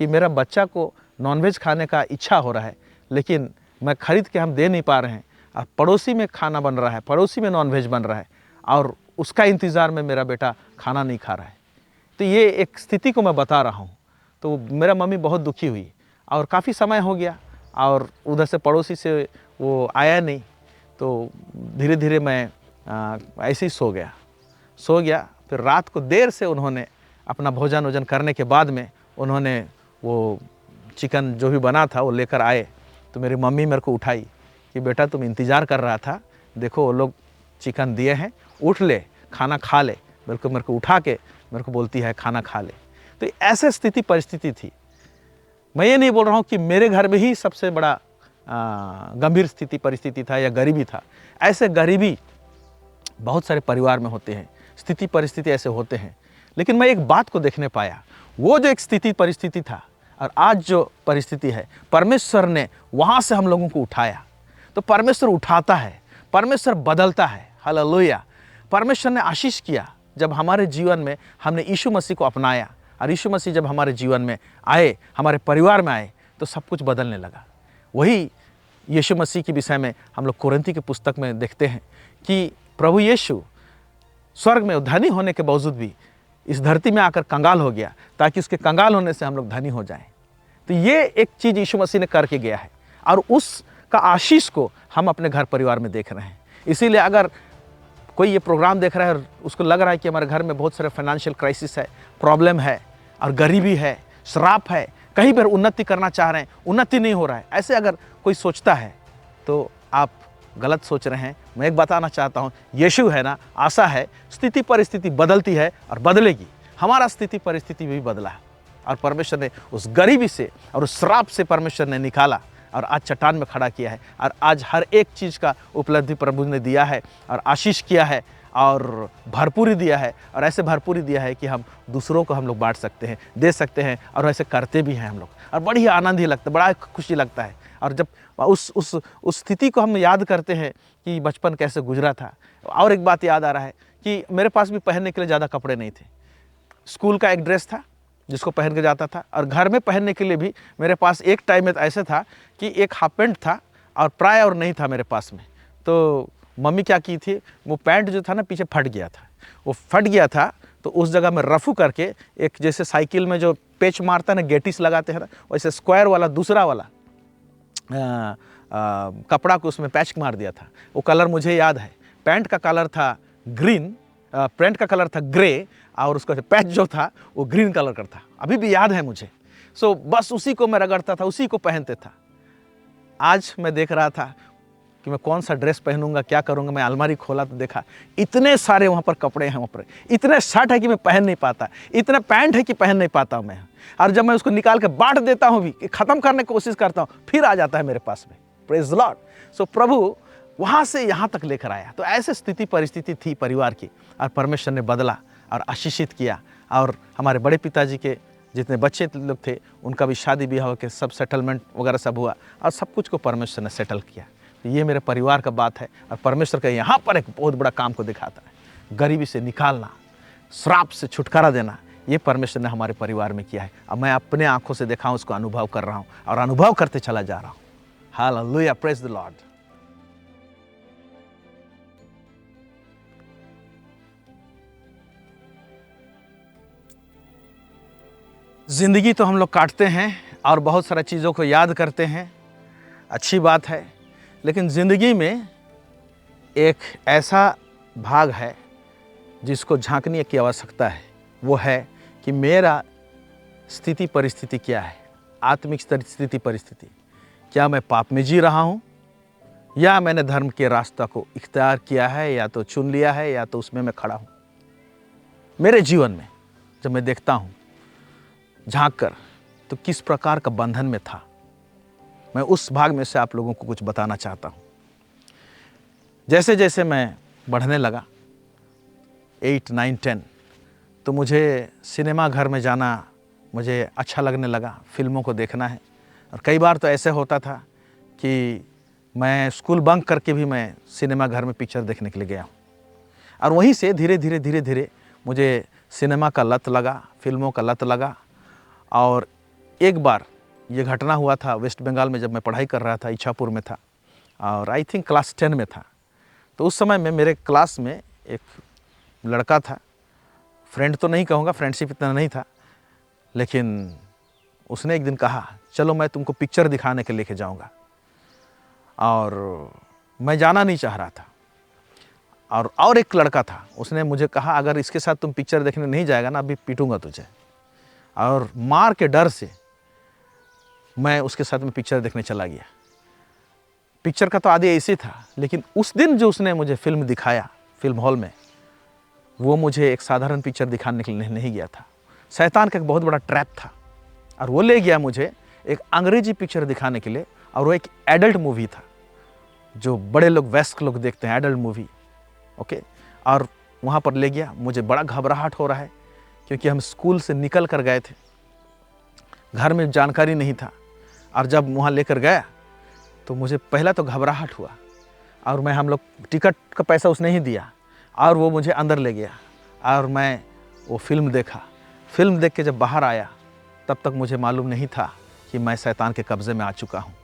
कि मेरा बच्चा को नॉनवेज खाने का इच्छा हो रहा है लेकिन मैं खरीद के हम दे नहीं पा रहे हैं और पड़ोसी में खाना बन रहा है, पड़ोसी में नॉनवेज बन रहा है और उसका इंतज़ार में मेरा बेटा खाना नहीं खा रहा है। तो ये एक स्थिति को मैं बता रहा हूँ। तो मेरा मम्मी बहुत दुखी हुई और काफ़ी समय हो गया और उधर से पड़ोसी से वो आया नहीं। तो धीरे धीरे मैं ऐसे ही सो गया। फिर रात को देर से उन्होंने अपना भोजन वोजन करने के बाद में उन्होंने वो चिकन जो भी बना था वो लेकर आए। तो मेरी मम्मी मेरे को उठाई कि बेटा तुम इंतज़ार कर रहा था, देखो वो लोग चिकन दिए हैं, उठ ले, खाना खा ले। मेरे को उठा के मेरे को बोलती है खाना खा ले। तो ऐसे स्थिति परिस्थिति थी। मैं ये नहीं बोल रहा हूँ कि मेरे घर में ही सबसे बड़ा गंभीर स्थिति परिस्थिति था या गरीबी था। ऐसे गरीबी बहुत सारे परिवार में होते हैं, स्थिति परिस्थिति ऐसे होते हैं। लेकिन मैं एक बात को देखने पाया, वो जो एक स्थिति परिस्थिति था और आज जो परिस्थिति है, परमेश्वर ने वहाँ से हम लोगों को उठाया। तो परमेश्वर उठाता है, परमेश्वर बदलता है। हालेलुया। परमेश्वर ने आशीष किया जब हमारे जीवन में हमने यीशु मसीह को अपनाया और यीशु मसीह जब हमारे जीवन में आए, हमारे परिवार में आए, तो सब कुछ बदलने लगा। वही यीशु मसीह के विषय में हम लोग कोरिन्थी की पुस्तक में देखते हैं कि प्रभु यीशु स्वर्ग में धनी होने के बावजूद भी इस धरती में आकर कंगाल हो गया ताकि उसके कंगाल होने से हम लोग धनी हो जाएं। तो ये एक चीज़ यीशु मसीह ने करके गया है और उसका आशीष को हम अपने घर परिवार में देख रहे हैं। इसीलिए अगर कोई ये प्रोग्राम देख रहा है और उसको लग रहा है कि हमारे घर में बहुत सारे फाइनेंशियल क्राइसिस है, प्रॉब्लम है और गरीबी है, श्राप है, कहीं पर उन्नति करना चाह रहे हैं, उन्नति नहीं हो रहा है, ऐसे अगर कोई सोचता है तो आप गलत सोच रहे हैं। मैं एक बताना चाहता हूँ, यीशु है ना, आशा है, स्थिति परिस्थिति बदलती है और बदलेगी। हमारा स्थिति परिस्थिति भी बदला है और परमेश्वर ने उस गरीबी से और उस श्राप से परमेश्वर ने निकाला और आज चट्टान में खड़ा किया है और आज हर एक चीज़ का उपलब्धि प्रभु ने दिया है और आशीष किया है और भरपूरी दिया है। और ऐसे भरपूरी दिया है कि हम दूसरों को हम लोग बांट सकते हैं, दे सकते हैं और ऐसे करते भी हैं हम लोग। और बड़ी आनंद ही लगता है, बड़ा खुशी लगता है। और जब उस स्थिति को हम याद करते हैं कि बचपन कैसे गुजरा था। और एक बात याद आ रहा है कि मेरे पास भी पहनने के लिए ज़्यादा कपड़े नहीं थे। स्कूल का एक ड्रेस था जिसको पहन के जाता था और घर में पहनने के लिए भी मेरे पास एक टाइम में ऐसा था कि एक हाफ पैंट था और प्राय और नहीं था मेरे पास में। तो मम्मी क्या की थी, वो पैंट जो था ना पीछे फट गया था, वो फट गया था तो उस जगह में रफू करके एक जैसे साइकिल में जो पेच मारता है ना, गेटिस लगाते हैं ना, वैसे स्क्वायर वाला दूसरा वाला कपड़ा को उसमें पैच मार दिया था। वो कलर मुझे याद है, पैंट का कलर था ग्रीन, पैंट का कलर था ग्रे और उसका पैच जो था वो ग्रीन कलर का था, अभी भी याद है मुझे। सो बस उसी को मैं रगड़ता था, उसी को पहनते था। आज मैं देख रहा था कि मैं कौन सा ड्रेस पहनूंगा, क्या करूंगा। मैं अलमारी खोला तो देखा इतने सारे वहाँ पर कपड़े हैं, वहाँ पर इतने शर्ट है कि मैं पहन नहीं पाता, इतने पैंट है कि पहन नहीं पाता मैं। और जब मैं उसको निकाल के बांट देता हूँ भी, ख़त्म करने की कोशिश करता हूँ, फिर आ जाता है मेरे पास में। Praise the Lord. सो प्रभु वहाँ से यहाँ तक लेकर आया। तो ऐसे स्थिति परिस्थिति थी परिवार की, और परमेश्वर ने बदला और आशीषित किया। और हमारे बड़े पिताजी के जितने बच्चे लोग थे उनका भी शादी ब्याह के सब सेटलमेंट वगैरह सब हुआ, और सब कुछ को परमेश्वर ने सेटल किया। तो ये मेरे परिवार का बात है, और परमेश्वर का यहाँ पर एक बहुत बड़ा काम को दिखाता है। गरीबी से निकालना, श्राप से छुटकारा देना, ये परमेश्वर ने हमारे परिवार में किया है। अब मैं अपने आंखों से देखा हूँ, उसको अनुभव कर रहा हूँ और अनुभव करते चला जा रहा हूँ। Hallelujah, praise the Lord. ज़िंदगी तो हम लोग काटते हैं और बहुत सारी चीज़ों को याद करते हैं, अच्छी बात है। लेकिन ज़िंदगी में एक ऐसा भाग है जिसको झांकने की आवश्यकता है। वो है कि मेरा स्थिति परिस्थिति क्या है, आत्मिक स्थिति परिस्थिति। क्या मैं पाप में जी रहा हूँ, या मैंने धर्म के रास्ता को इख्तियार किया है, या तो चुन लिया है, या तो उसमें मैं खड़ा हूँ। मेरे जीवन में जब मैं देखता हूँ झांक कर, तो किस प्रकार का बंधन में था, मैं उस भाग में से आप लोगों को कुछ बताना चाहता हूँ। जैसे जैसे मैं बढ़ने लगा 8, 9, 10, तो मुझे सिनेमा घर में जाना मुझे अच्छा लगने लगा, फिल्मों को देखना है। और कई बार तो ऐसे होता था कि मैं स्कूल बंक करके भी मैं सिनेमा घर में पिक्चर देखने के लिए गया हूँ। और वहीं से धीरे धीरे मुझे सिनेमा का लत लगा, फिल्मों का लत लगा। और एक बार ये घटना हुआ था वेस्ट बंगाल में, जब मैं पढ़ाई कर रहा था, इच्छापुर में था, और आई थिंक क्लास 10 में था। तो उस समय में मेरे क्लास में एक लड़का था, फ्रेंड तो नहीं कहूँगा, फ्रेंडशिप इतना नहीं था, लेकिन उसने एक दिन कहा चलो मैं तुमको पिक्चर दिखाने के लेके जाऊँगा। और मैं जाना नहीं चाह रहा था। और एक लड़का था, उसने मुझे कहा अगर इसके साथ तुम पिक्चर देखने नहीं जाएगा ना, अभी पीटूंगा तुझे। और मार के डर से मैं उसके साथ में पिक्चर देखने चला गया। पिक्चर का तो आदि ऐसे था, लेकिन उस दिन जो उसने मुझे फिल्म दिखाया फिल्म हॉल में, वो मुझे एक साधारण पिक्चर दिखाने के लिए नहीं गया था। शैतान का एक बहुत बड़ा ट्रैप था, और वो ले गया मुझे एक अंग्रेजी पिक्चर दिखाने के लिए। और वो एक एडल्ट मूवी था, जो बड़े लोग वयस्क लोग देखते हैं, एडल्ट मूवी, ओके। और वहाँ पर ले गया, मुझे बड़ा घबराहट हो रहा है, क्योंकि हम स्कूल से निकल कर गए थे, घर में जानकारी नहीं था। और जब वहाँ लेकर गया तो मुझे पहला तो घबराहट हुआ, और हम लोग टिकट का पैसा उसने ही दिया, और वो मुझे अंदर ले गया, और मैं वो फिल्म देखा। फिल्म देख के जब बाहर आया, तब तक मुझे मालूम नहीं था कि मैं शैतान के कब्ज़े में आ चुका हूँ।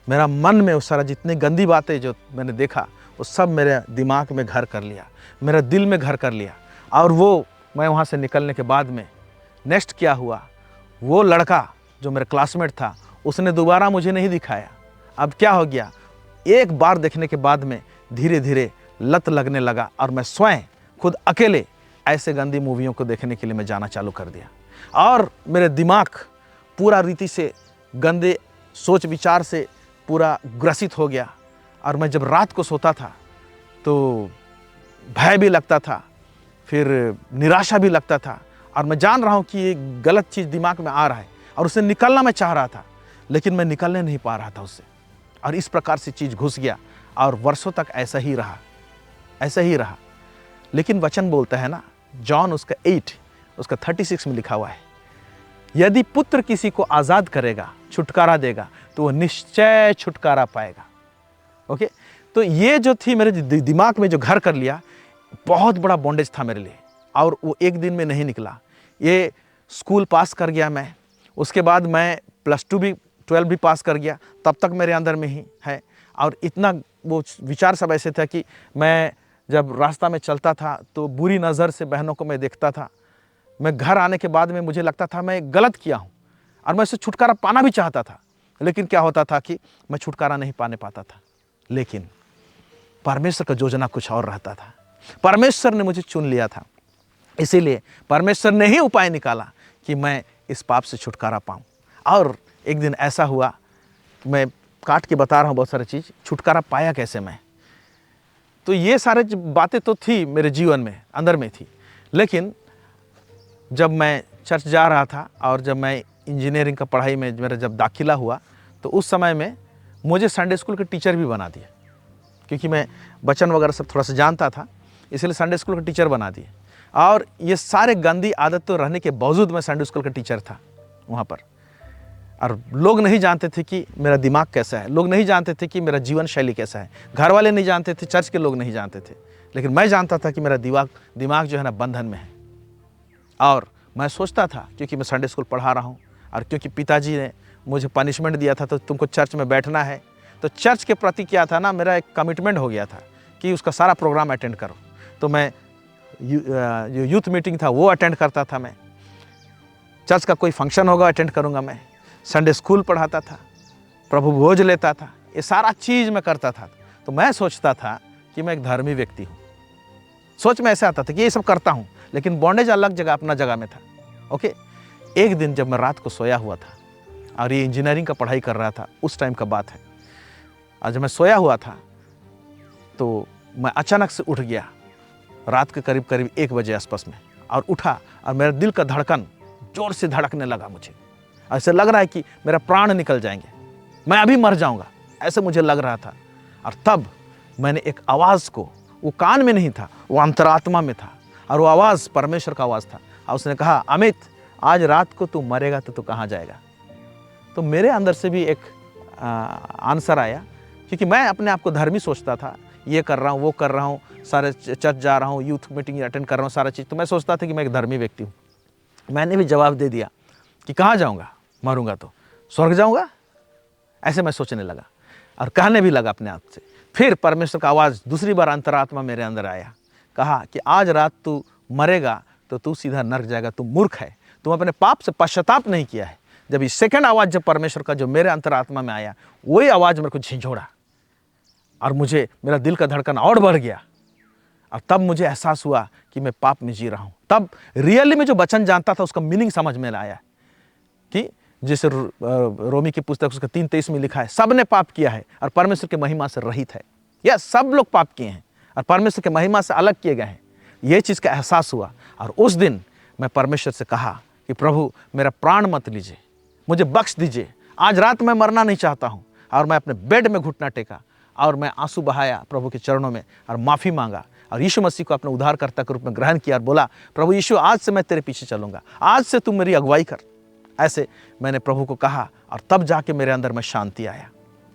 मेरा मन में वो सारा जितनी गंदी बातें जो मैंने देखा, वो सब मेरे दिमाग में घर कर लिया, मेरे दिल में घर कर लिया। और वो मैं वहाँ से निकलने के बाद में नेक्स्ट क्या हुआ, वो लड़का जो मेरा क्लासमेट था, उसने दोबारा मुझे नहीं दिखाया। अब क्या हो गया, एक बार देखने के बाद में धीरे धीरे लत लगने लगा, और मैं स्वयं खुद अकेले ऐसे गंदी मूवियों को देखने के लिए मैं जाना चालू कर दिया। और मेरे दिमाग पूरा रीति से गंदे सोच विचार से पूरा ग्रसित हो गया। और मैं जब रात को सोता था तो भय भी लगता था, फिर निराशा भी लगता था, और मैं जान रहा हूँ कि ये गलत चीज़ दिमाग में आ रहा है, और उससे निकलना मैं चाह रहा था, लेकिन मैं निकलने नहीं पा रहा था उससे। और इस प्रकार से चीज़ घुस गया, और वर्षों तक ऐसा ही रहा। लेकिन वचन बोलता है ना, जॉन उसका 8 उसका 36 में लिखा हुआ है, यदि पुत्र किसी को आज़ाद करेगा, छुटकारा देगा, तो वह निश्चय छुटकारा पाएगा। ओके, तो ये जो थी मेरे दिमाग में जो घर कर लिया, बहुत बड़ा बॉन्डेज था मेरे लिए, और वो एक दिन में नहीं निकला। ये स्कूल पास कर गया मैं, उसके बाद मैं +2 भी 12 भी पास कर गया, तब तक मेरे अंदर में ही है। और इतना वो विचार सब ऐसे था कि मैं जब रास्ता में चलता था तो बुरी नज़र से बहनों को मैं देखता था। मैं घर आने के बाद में मुझे लगता था मैं गलत किया हूँ और मैं इससे छुटकारा पाना भी चाहता था, लेकिन क्या होता था कि मैं छुटकारा नहीं पाने पाता था। लेकिन परमेश्वर का योजना कुछ और रहता था। परमेश्वर ने मुझे चुन लिया था, इसीलिए परमेश्वर ने ही उपाय निकाला कि मैं इस पाप से छुटकारा पाऊँ। और एक दिन ऐसा हुआ, मैं काट के बता रहा हूँ बहुत सारी चीज़, छुटकारा पाया कैसे मैं। तो ये सारे बातें तो थी मेरे जीवन में, अंदर में थी। लेकिन जब मैं चर्च जा रहा था और जब मैं इंजीनियरिंग का पढ़ाई में मेरा जब दाखिला हुआ, तो उस समय में मुझे संडे स्कूल के टीचर भी बना दिए, क्योंकि मैं वचन वगैरह सब थोड़ा सा जानता था, इसलिए संडे स्कूल का टीचर बना दिए। और ये सारे गंदी आदत तो रहने के बावजूद मैं संडे स्कूल का टीचर था वहाँ पर। और लोग नहीं जानते थे कि मेरा दिमाग कैसा है, लोग नहीं जानते थे कि मेरा जीवन शैली कैसा है, घर वाले नहीं जानते थे, चर्च के लोग नहीं जानते थे, लेकिन मैं जानता था कि मेरा दिमाग जो है ना बंधन में है। और मैं सोचता था, क्योंकि मैं संडे स्कूल पढ़ा रहा हूँ और क्योंकि पिताजी ने मुझे पनिशमेंट दिया था, तो तुमको चर्च में बैठना है, तो चर्च के प्रति क्या था ना, मेरा एक कमिटमेंट हो गया था कि उसका सारा प्रोग्राम अटेंड करो। तो मैं जो यूथ मीटिंग था वो अटेंड करता था, मैं चर्च का कोई फंक्शन होगा अटेंड करूँगा, मैं संडे स्कूल पढ़ाता था, प्रभु भोज लेता था, ये सारा चीज़ मैं करता था। तो मैं सोचता था कि मैं एक धर्मी व्यक्ति हूँ। सोच में ऐसा आता था कि ये सब करता हूँ, लेकिन बॉन्डेज अलग जगह, अपना जगह में था। ओके, एक दिन जब मैं रात को सोया हुआ था और ये इंजीनियरिंग का पढ़ाई कर रहा था, उस टाइम का बात है, और जब मैं सोया हुआ था तो मैं अचानक से उठ गया रात के करीब 1 बजे आसपास में, और उठा और मेरा दिल का धड़कन जोर से धड़कने लगा। मुझे ऐसे लग रहा है कि मेरा प्राण निकल जाएंगे, मैं अभी मर जाऊंगा, ऐसे मुझे लग रहा था। और तब मैंने एक आवाज़ को, वो कान में नहीं था, वो अंतरात्मा में था, और वो आवाज़ परमेश्वर का आवाज़ था। और उसने कहा, अमित, आज रात को तू मरेगा तो तू कहाँ जाएगा। तो मेरे अंदर से भी एक आंसर आया, क्योंकि मैं अपने आप को धर्मी सोचता था, ये कर रहा हूँ, वो कर रहा हूँ, सारे चर्च जा रहा हूँ, यूथ मीटिंग अटेंड कर रहा हूँ, सारा चीज़। तो मैं सोचता था कि मैं एक धर्मी व्यक्ति हूँ। मैंने भी जवाब दे दिया कि कहाँ जाऊँगा, मरूंगा तो स्वर्ग जाऊँगा, ऐसे मैं सोचने लगा और कहने भी लगा अपने आप से। फिर परमेश्वर का आवाज़ दूसरी बार अंतरात्मा मेरे अंदर आया, कहा कि आज रात तू मरेगा तो तू सीधा नरक जाएगा, तू मूर्ख है, तुम अपने पाप से पश्चाताप नहीं किया है। जब ये सेकंड आवाज़ जब परमेश्वर का जो मेरे अंतरात्मा में आया, वही आवाज़ मेरे को झिझोड़ा और मुझे, मेरा दिल का धड़कन और बढ़ गया। और तब मुझे एहसास हुआ कि मैं पाप में जी रहा हूँ। तब रियली में जो वचन जानता था उसका मीनिंग समझ में आया कि जैसे रोमी की पुस्तक उसका 3:23 में लिखा है, सब ने पाप किया है और परमेश्वर के महिमा से रहित है। यह सब लोग पाप किए हैं और परमेश्वर के महिमा से अलग किए गए हैं। ये चीज़ का एहसास हुआ और उस दिन मैं परमेश्वर से कहा कि प्रभु, मेरा प्राण मत लीजिए, मुझे बख्श दीजिए, आज रात मैं मरना नहीं चाहता हूँ। और मैं अपने बेड में घुटना टेका और मैं आंसू बहाया प्रभु के चरणों में और माफ़ी मांगा और यीशु मसीह को अपने उद्धारकर्ता के रूप में ग्रहण किया और बोला, प्रभु यीशु, आज से मैं तेरे पीछे चलूँगा, आज से तू मेरी अगुवाई कर। ऐसे मैंने प्रभु को कहा और तब जाके मेरे अंदर में शांति आया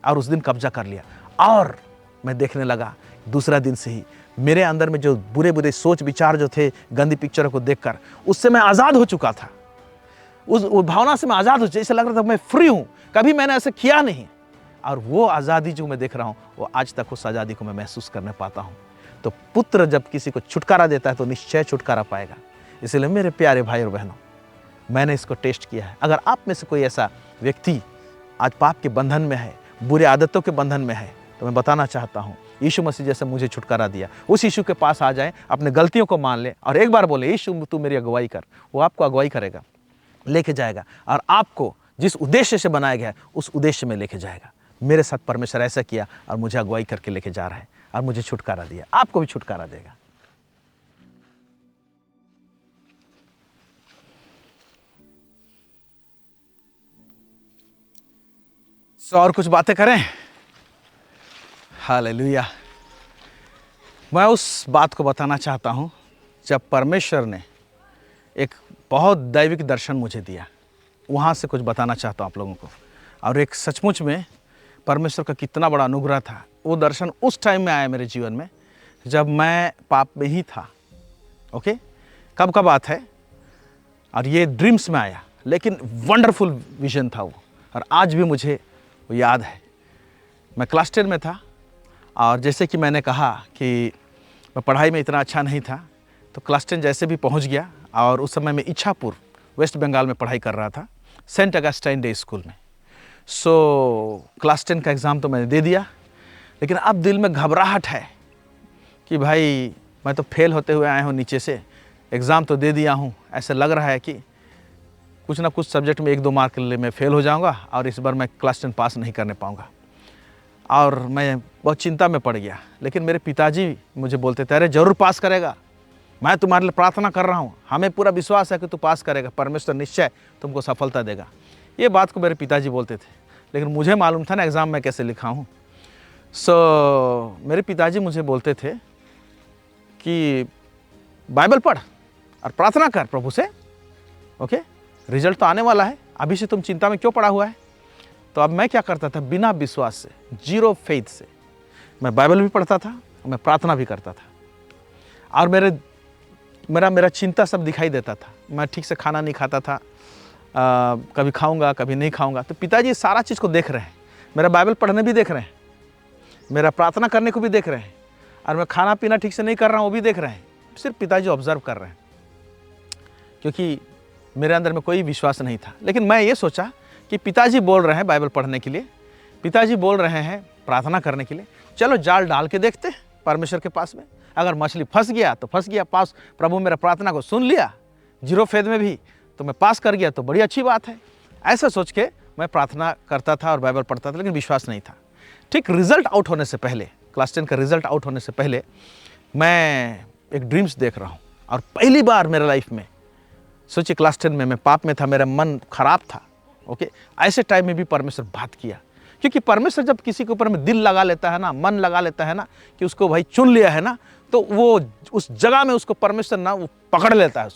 और उस दिन कब्जा कर लिया। और मैं देखने लगा दूसरा दिन से ही मेरे अंदर में जो बुरे बुरे सोच विचार जो थे, गंदी पिक्चरों को देखकर, उससे मैं आज़ाद हो चुका था। उस भावना से मैं आज़ाद हो, जैसे लग रहा था मैं फ्री हूँ, कभी मैंने ऐसे किया नहीं। और वो आज़ादी जो मैं देख रहा हूँ, वो आज तक उस आज़ादी को मैं महसूस करने पाता हूँ। तो पुत्र जब किसी को छुटकारा देता है तो निश्चय छुटकारा पाएगा। इसलिए मेरे प्यारे भाई और बहनों, मैंने इसको टेस्ट किया है। अगर आप में से कोई ऐसा व्यक्ति आज पाप के बंधन में है, बुरे आदतों के बंधन में है, तो मैं बताना चाहता हूँ, यीशु मसीह जैसे मुझे छुटकारा दिया, उस यीशु के पास आ जाए, अपने गलतियों को मान ले और एक बार बोले, यीशु तू मेरी अगुवाई कर। वो आपको अगुवाई करेगा, लेके जाएगा और आपको जिस उद्देश्य से बनाया गया है उस उद्देश्य में लेके जाएगा। मेरे साथ परमेश्वर ऐसा किया और मुझे अगुवाई करके लेके जा रहा है और मुझे छुटकारा दिया, आपको भी छुटकारा देगा। और कुछ बातें करें। हालेलुया। मैं उस बात को बताना चाहता हूं जब परमेश्वर ने एक बहुत दैविक दर्शन मुझे दिया, वहां से कुछ बताना चाहता हूं आप लोगों को। और एक सचमुच में परमेश्वर का कितना बड़ा अनुग्रह था। वो दर्शन उस टाइम में आया मेरे जीवन में जब मैं पाप में ही था। ओके, कब का बात है, और ये ड्रीम्स में आया, लेकिन वंडरफुल विजन था वो, और आज भी मुझे वो याद है। मैं क्लास 10 में था और जैसे कि मैंने कहा कि मैं पढ़ाई में इतना अच्छा नहीं था, तो क्लास 10 जैसे भी पहुंच गया और उस समय मैं इच्छापुर वेस्ट बंगाल में पढ़ाई कर रहा था, सेंट अगस्टाइन डे स्कूल में। सो क्लास 10 का एग्ज़ाम तो मैंने दे दिया, लेकिन अब दिल में घबराहट है कि भाई मैं तो फेल होते हुए आया हूँ नीचे से, एग्ज़ाम तो दे दिया हूँ, ऐसा लग रहा है कि कुछ ना कुछ सब्जेक्ट में 1-2 मार्क के लिए मैं फ़ेल हो जाऊँगा और इस बार मैं क्लास 10 पास नहीं करने पाऊँगा। और मैं बहुत चिंता में पड़ गया। लेकिन मेरे पिताजी मुझे बोलते थे, अरे ज़रूर पास करेगा, मैं तुम्हारे लिए प्रार्थना कर रहा हूँ, हमें पूरा विश्वास है कि तू पास करेगा, परमेश्वर निश्चय तुमको सफलता देगा। ये बात को मेरे पिताजी बोलते थे, लेकिन मुझे मालूम था ना एग्ज़ाम में कैसे लिखा हूँ। सो मेरे पिताजी मुझे बोलते थे कि बाइबल पढ़ और प्रार्थना कर प्रभु से, ओके, रिजल्ट तो आने वाला है, अभी से तुम चिंता में क्यों पड़ा हुआ है। तो अब मैं क्या करता था, बिना विश्वास से, जीरो फेथ से मैं बाइबल भी पढ़ता था, मैं प्रार्थना भी करता था और मेरा चिंता सब दिखाई देता था। मैं ठीक से खाना नहीं खाता था, कभी खाऊंगा कभी नहीं खाऊंगा। तो पिताजी सारा चीज़ को देख रहे हैं, मेरा बाइबल पढ़ने भी देख रहे हैं, मेरा प्रार्थना करने को भी देख रहे हैं, और मैं खाना पीना ठीक से नहीं कर रहा हूँ वो भी देख रहे हैं। सिर्फ पिताजी ऑब्जर्व कर रहे हैं, क्योंकि मेरे अंदर में कोई विश्वास नहीं था। लेकिन मैं ये सोचा कि पिताजी बोल रहे हैं बाइबल पढ़ने के लिए, पिताजी बोल रहे हैं प्रार्थना करने के लिए, चलो जाल डाल के देखते हैं परमेश्वर के पास में, अगर मछली फंस गया तो फंस गया, पास प्रभु मेरा प्रार्थना को सुन लिया, जीरो फेथ में भी तो मैं पास कर गया तो बड़ी अच्छी बात है। ऐसा सोच के मैं प्रार्थना करता था और बाइबल पढ़ता था, लेकिन विश्वास नहीं था। ठीक रिजल्ट आउट होने से पहले, क्लास 10 का रिजल्ट आउट होने से पहले मैं एक ड्रीम्स देख रहा हूँ, और पहली बार मेरे लाइफ में, सोचिए क्लास 10 में मैं पाप में था, मेरा मन खराब था, ओके, ऐसे टाइम में भी परमेश्वर बात किया। क्योंकि परमेश्वर जब किसी के ऊपर में दिल लगा लेता है ना, मन लगा लेता है ना, कि उसको भाई चुन लिया है ना, तो वो उस जगह में उसको परमेश्वर ना वो पकड़ लेता है,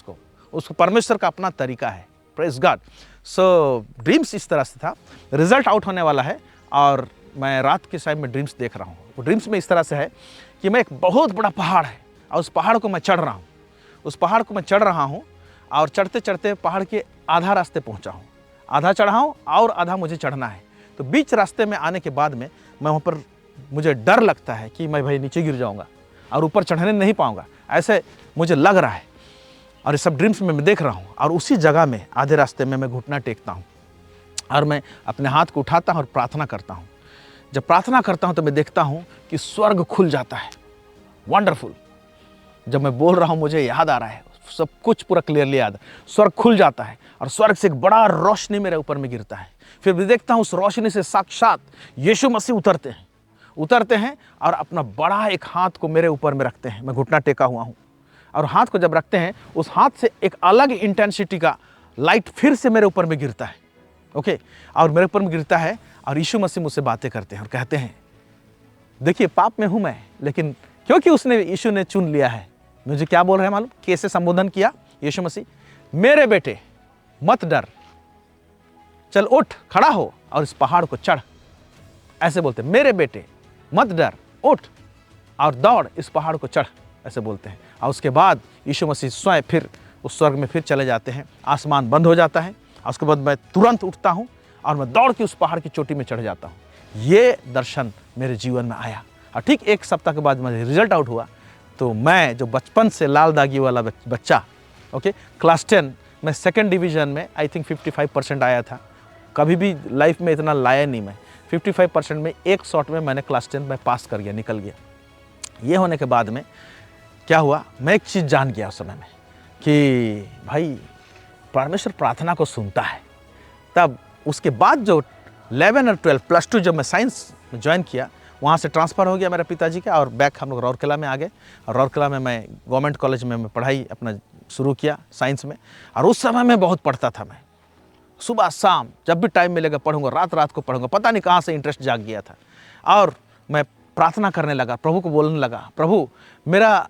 उसको परमेश्वर का अपना तरीका है। Praise God. सो ड्रीम्स इस तरह से था, रिजल्ट आउट होने वाला है और मैं रात के टाइम में ड्रीम्स देख रहा हूँ। वो ड्रीम्स में इस तरह से है कि मैं, एक बहुत बड़ा पहाड़ है और उस पहाड़ को मैं चढ़ रहा हूँ, उस पहाड़ को मैं चढ़ रहा हूँ, और चढ़ते चढ़ते पहाड़ के आधा रास्ते पहुँचा हूँ, आधा चढ़ा हूँ और आधा मुझे चढ़ना है। तो बीच रास्ते में आने के बाद में मैं वहाँ पर, मुझे डर लगता है कि मैं भाई नीचे गिर जाऊँगा और ऊपर चढ़ने नहीं पाऊँगा, ऐसे मुझे लग रहा है। और ये सब ड्रीम्स में मैं देख रहा हूँ, और उसी जगह में आधे रास्ते में मैं घुटना टेकता हूँ और मैं अपने हाथ को उठाता हूँ और प्रार्थना करता हूँ। जब प्रार्थना करता हूँ तो मैं देखता हूँ कि स्वर्ग खुल जाता है, वंडरफुल। जब मैं बोल रहा हूँ मुझे याद आ रहा है, सब कुछ पूरा क्लियरली याद है। स्वर्ग खुल जाता है और स्वर्ग से एक बड़ा रोशनी मेरे ऊपर में गिरता है। फिर मैं देखता हूँ उस रोशनी से साक्षात यीशु मसीह उतरते हैं और अपना बड़ा एक हाथ को मेरे ऊपर में रखते हैं। मैं घुटना टेका हुआ हूँ, और हाथ को जब रखते हैं, उस हाथ से एक अलग इंटेंसिटी का लाइट फिर से मेरे ऊपर में गिरता है, ओके, और मेरे ऊपर में गिरता है, और यीशु मसीह मुझसे बातें करते हैं और कहते हैं, देखिए पाप में हूँ मैं, लेकिन क्योंकि यीशु ने चुन लिया है, मुझे क्या बोल रहे हैं मालूम, कैसे संबोधन किया यीशु मसीह, मेरे बेटे मत डर, चल उठ खड़ा हो और इस पहाड़ को चढ़। ऐसे बोलते हैं, मेरे बेटे मत डर, उठ और दौड़, इस पहाड़ को चढ़, ऐसे बोलते हैं। और उसके बाद यीशु मसीह स्वयं फिर उस स्वर्ग में फिर चले जाते हैं, आसमान बंद हो जाता है, और उसके बाद मैं तुरंत उठता हूँ और मैं दौड़ के उस पहाड़ की चोटी में चढ़ जाता हूँ। ये दर्शन मेरे जीवन में आया, और ठीक एक सप्ताह के बाद मुझे रिजल्ट आउट हुआ। तो मैं जो बचपन से लाल दागी वाला बच्चा, ओके, क्लास 10 में सेकंड डिवीज़न में आई थिंक 55% आया था। कभी भी लाइफ में इतना लाया नहीं मैं, 55% में एक शॉट में मैंने क्लास 10 में पास कर गया, निकल गया। ये होने के बाद में क्या हुआ, मैं एक चीज़ जान गया उस समय में कि भाई परमेश्वर प्रार्थना को सुनता है। तब उसके बाद जो 11 और 12 प्लस 2 जब मैं साइंस में ज्वाइन किया, वहाँ से ट्रांसफ़र हो गया मेरे पिताजी का, और बैक हम लोग राउरकेला में आ गए, और राउरकेला में मैं गवर्नमेंट कॉलेज में मैं पढ़ाई अपना शुरू किया साइंस में। और उस समय में बहुत पढ़ता था मैं, सुबह शाम जब भी टाइम मिलेगा पढ़ूंगा, रात को पढ़ूंगा, पता नहीं कहाँ से इंटरेस्ट जाग गया था। और मैं प्रार्थना करने लगा, प्रभु को बोलने लगा, प्रभु मेरा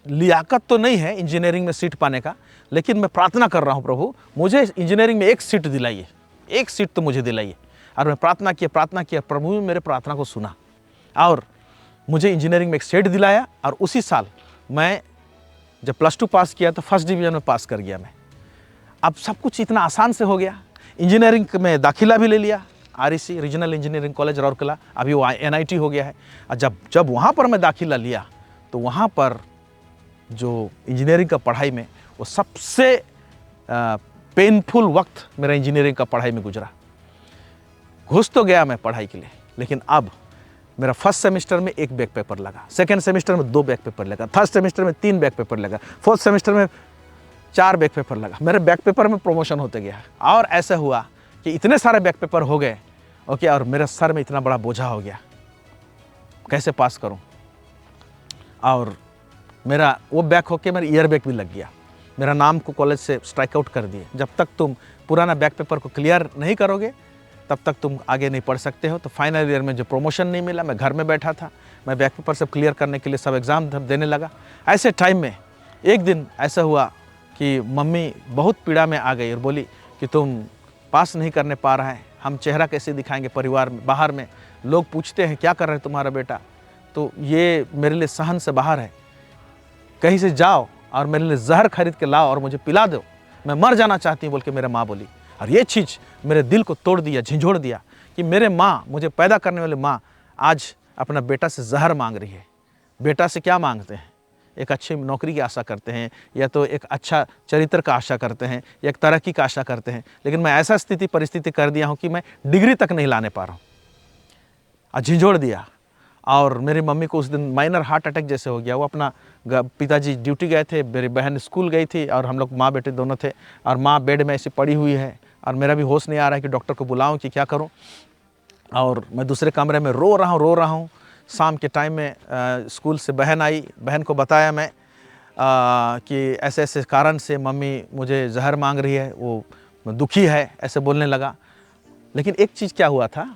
लियाकत तो नहीं है इंजीनियरिंग में सीट पाने का, लेकिन मैं प्रार्थना कर रहा हूँ, प्रभु मुझे इंजीनियरिंग में एक सीट दिलाइए, एक सीट तो मुझे दिलाइए। और मैं प्रार्थना किया, प्रभु ने मेरे प्रार्थना को सुना और मुझे इंजीनियरिंग में एक सीट दिलाया। और उसी साल मैं जब प्लस 2 पास किया तो फर्स्ट डिवीज़न में पास कर गया मैं। अब सब कुछ इतना आसान से हो गया, इंजीनियरिंग में दाखिला भी ले लिया, REC regional engineering college Rourkela, अभी वो NIT हो गया है। और जब वहाँ पर मैं दाखिला लिया तो वहाँ पर जो इंजीनियरिंग का पढ़ाई में वो सबसे पेनफुल वक्त मेरा इंजीनियरिंग का पढ़ाई में गुजरा। घुस तो गया मैं पढ़ाई के लिए, लेकिन अब मेरा फर्स्ट सेमेस्टर में 1 बैक पेपर लगा, सेकेंड सेमेस्टर में 2 बैक पेपर लगा, थर्ड सेमेस्टर में 3 बैक पेपर लगा, फोर्थ सेमेस्टर में 4 बैक पेपर लगा। मेरे बैक पेपर में प्रमोशन होते गया और ऐसा हुआ कि इतने सारे बैक पेपर हो गए, ओके, और मेरे सर में इतना बड़ा बोझा हो गया, कैसे पास करूं। और मेरा वो बैक होके मेरा ईयर बैक भी लग गया। मेरा नाम को कॉलेज से स्ट्राइक आउट कर दिए। जब तक तुम पुराना बैक पेपर को क्लियर नहीं करोगे तब तक तुम आगे नहीं पढ़ सकते हो। तो फाइनल ईयर में जो प्रमोशन नहीं मिला, मैं घर में बैठा था, मैं बैक पेपर सब क्लियर करने के लिए सब एग्ज़ाम देने लगा। ऐसे टाइम में एक दिन ऐसा हुआ कि मम्मी बहुत पीड़ा में आ गई और बोली कि तुम पास नहीं करने पा रहा है, हम चेहरा कैसे दिखाएंगे परिवार में, बाहर में लोग पूछते हैं क्या कर रहे हैं तुम्हारा बेटा, तो ये मेरे लिए सहन से बाहर है, कहीं से जाओ और मेरे लिए जहर खरीद के लाओ और मुझे पिला दो, मैं मर जाना चाहती हूँ बोल के मेरे माँ बोली। और ये चीज़ मेरे दिल को तोड़ दिया, झंझोड़ दिया कि मेरे माँ, मुझे पैदा करने वाले माँ आज अपना बेटा से जहर मांग रही है। बेटा से क्या मांगते हैं? एक अच्छी नौकरी की आशा करते हैं, या तो एक अच्छा चरित्र का आशा करते हैं, या एक तरक्की का आशा करते हैं। लेकिन मैं ऐसा परिस्थिति कर दिया हूँ कि मैं डिग्री तक नहीं लाने पा रहा हूँ, और झंझोड़ दिया। और मेरी मम्मी को उस दिन माइनर हार्ट अटैक जैसे हो गया। वो अपना पिताजी ड्यूटी गए थे, मेरी बहन स्कूल गई थी और हम लोग माँ बेटे दोनों थे, और माँ बेड में ऐसी पड़ी हुई है और मेरा भी होश नहीं आ रहा है कि डॉक्टर को बुलाऊं कि क्या करूं। और मैं दूसरे कमरे में रो रहा हूं। शाम के टाइम में स्कूल से बहन आई, बहन को बताया मैं कि ऐसे ऐसे कारण से मम्मी मुझे जहर मांग रही है, वो दुखी है, ऐसे बोलने लगा। लेकिन एक चीज़ क्या हुआ था,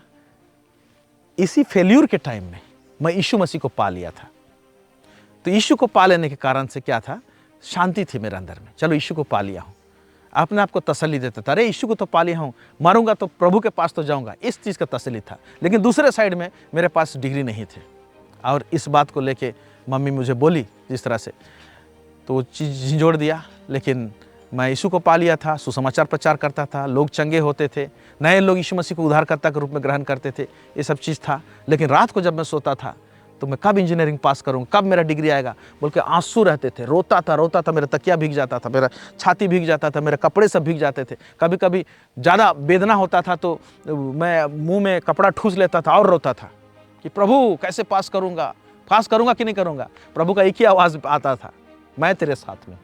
इसी फेल्यूर के टाइम में मैं यीशु मसीह को पा लिया था। तो यीशु को पा लेने के कारण से क्या था, शांति थी मेरे अंदर में। चलो यीशु को पा लिया हूँ, अपने आप को तसल्ली देता था, अरे यीशु को तो पा लिया हूँ, मरूंगा तो प्रभु के पास तो जाऊंगा, इस चीज़ का तसल्ली था। लेकिन दूसरे साइड में मेरे पास डिग्री नहीं थी, और इस बात को लेके मम्मी मुझे बोली जिस तरह से, तो वो चीज़ झंझोड़ दिया। लेकिन मैं यीशु को पा लिया था, सुसमाचार प्रचार करता था, लोग चंगे होते थे, नए लोग यीशु मसीह को उद्धारकर्ता के रूप में ग्रहण करते थे, ये सब चीज़ था। लेकिन रात को जब मैं सोता था तो मैं कब इंजीनियरिंग पास करूँ, कब मेरा डिग्री आएगा बोल के आंसू रहते थे, रोता था, मेरा तकिया भीग जाता था, मेरा छाती भीग जाता था, मेरे कपड़े सब भीग जाते थे। कभी कभी ज़्यादा वेदना होता था तो मैं मुंह में कपड़ा ठूस लेता था और रोता था कि प्रभु कैसे पास करूँगा कि नहीं करूँगा। प्रभु का एक ही आवाज़ आता था, मैं तेरे साथ में।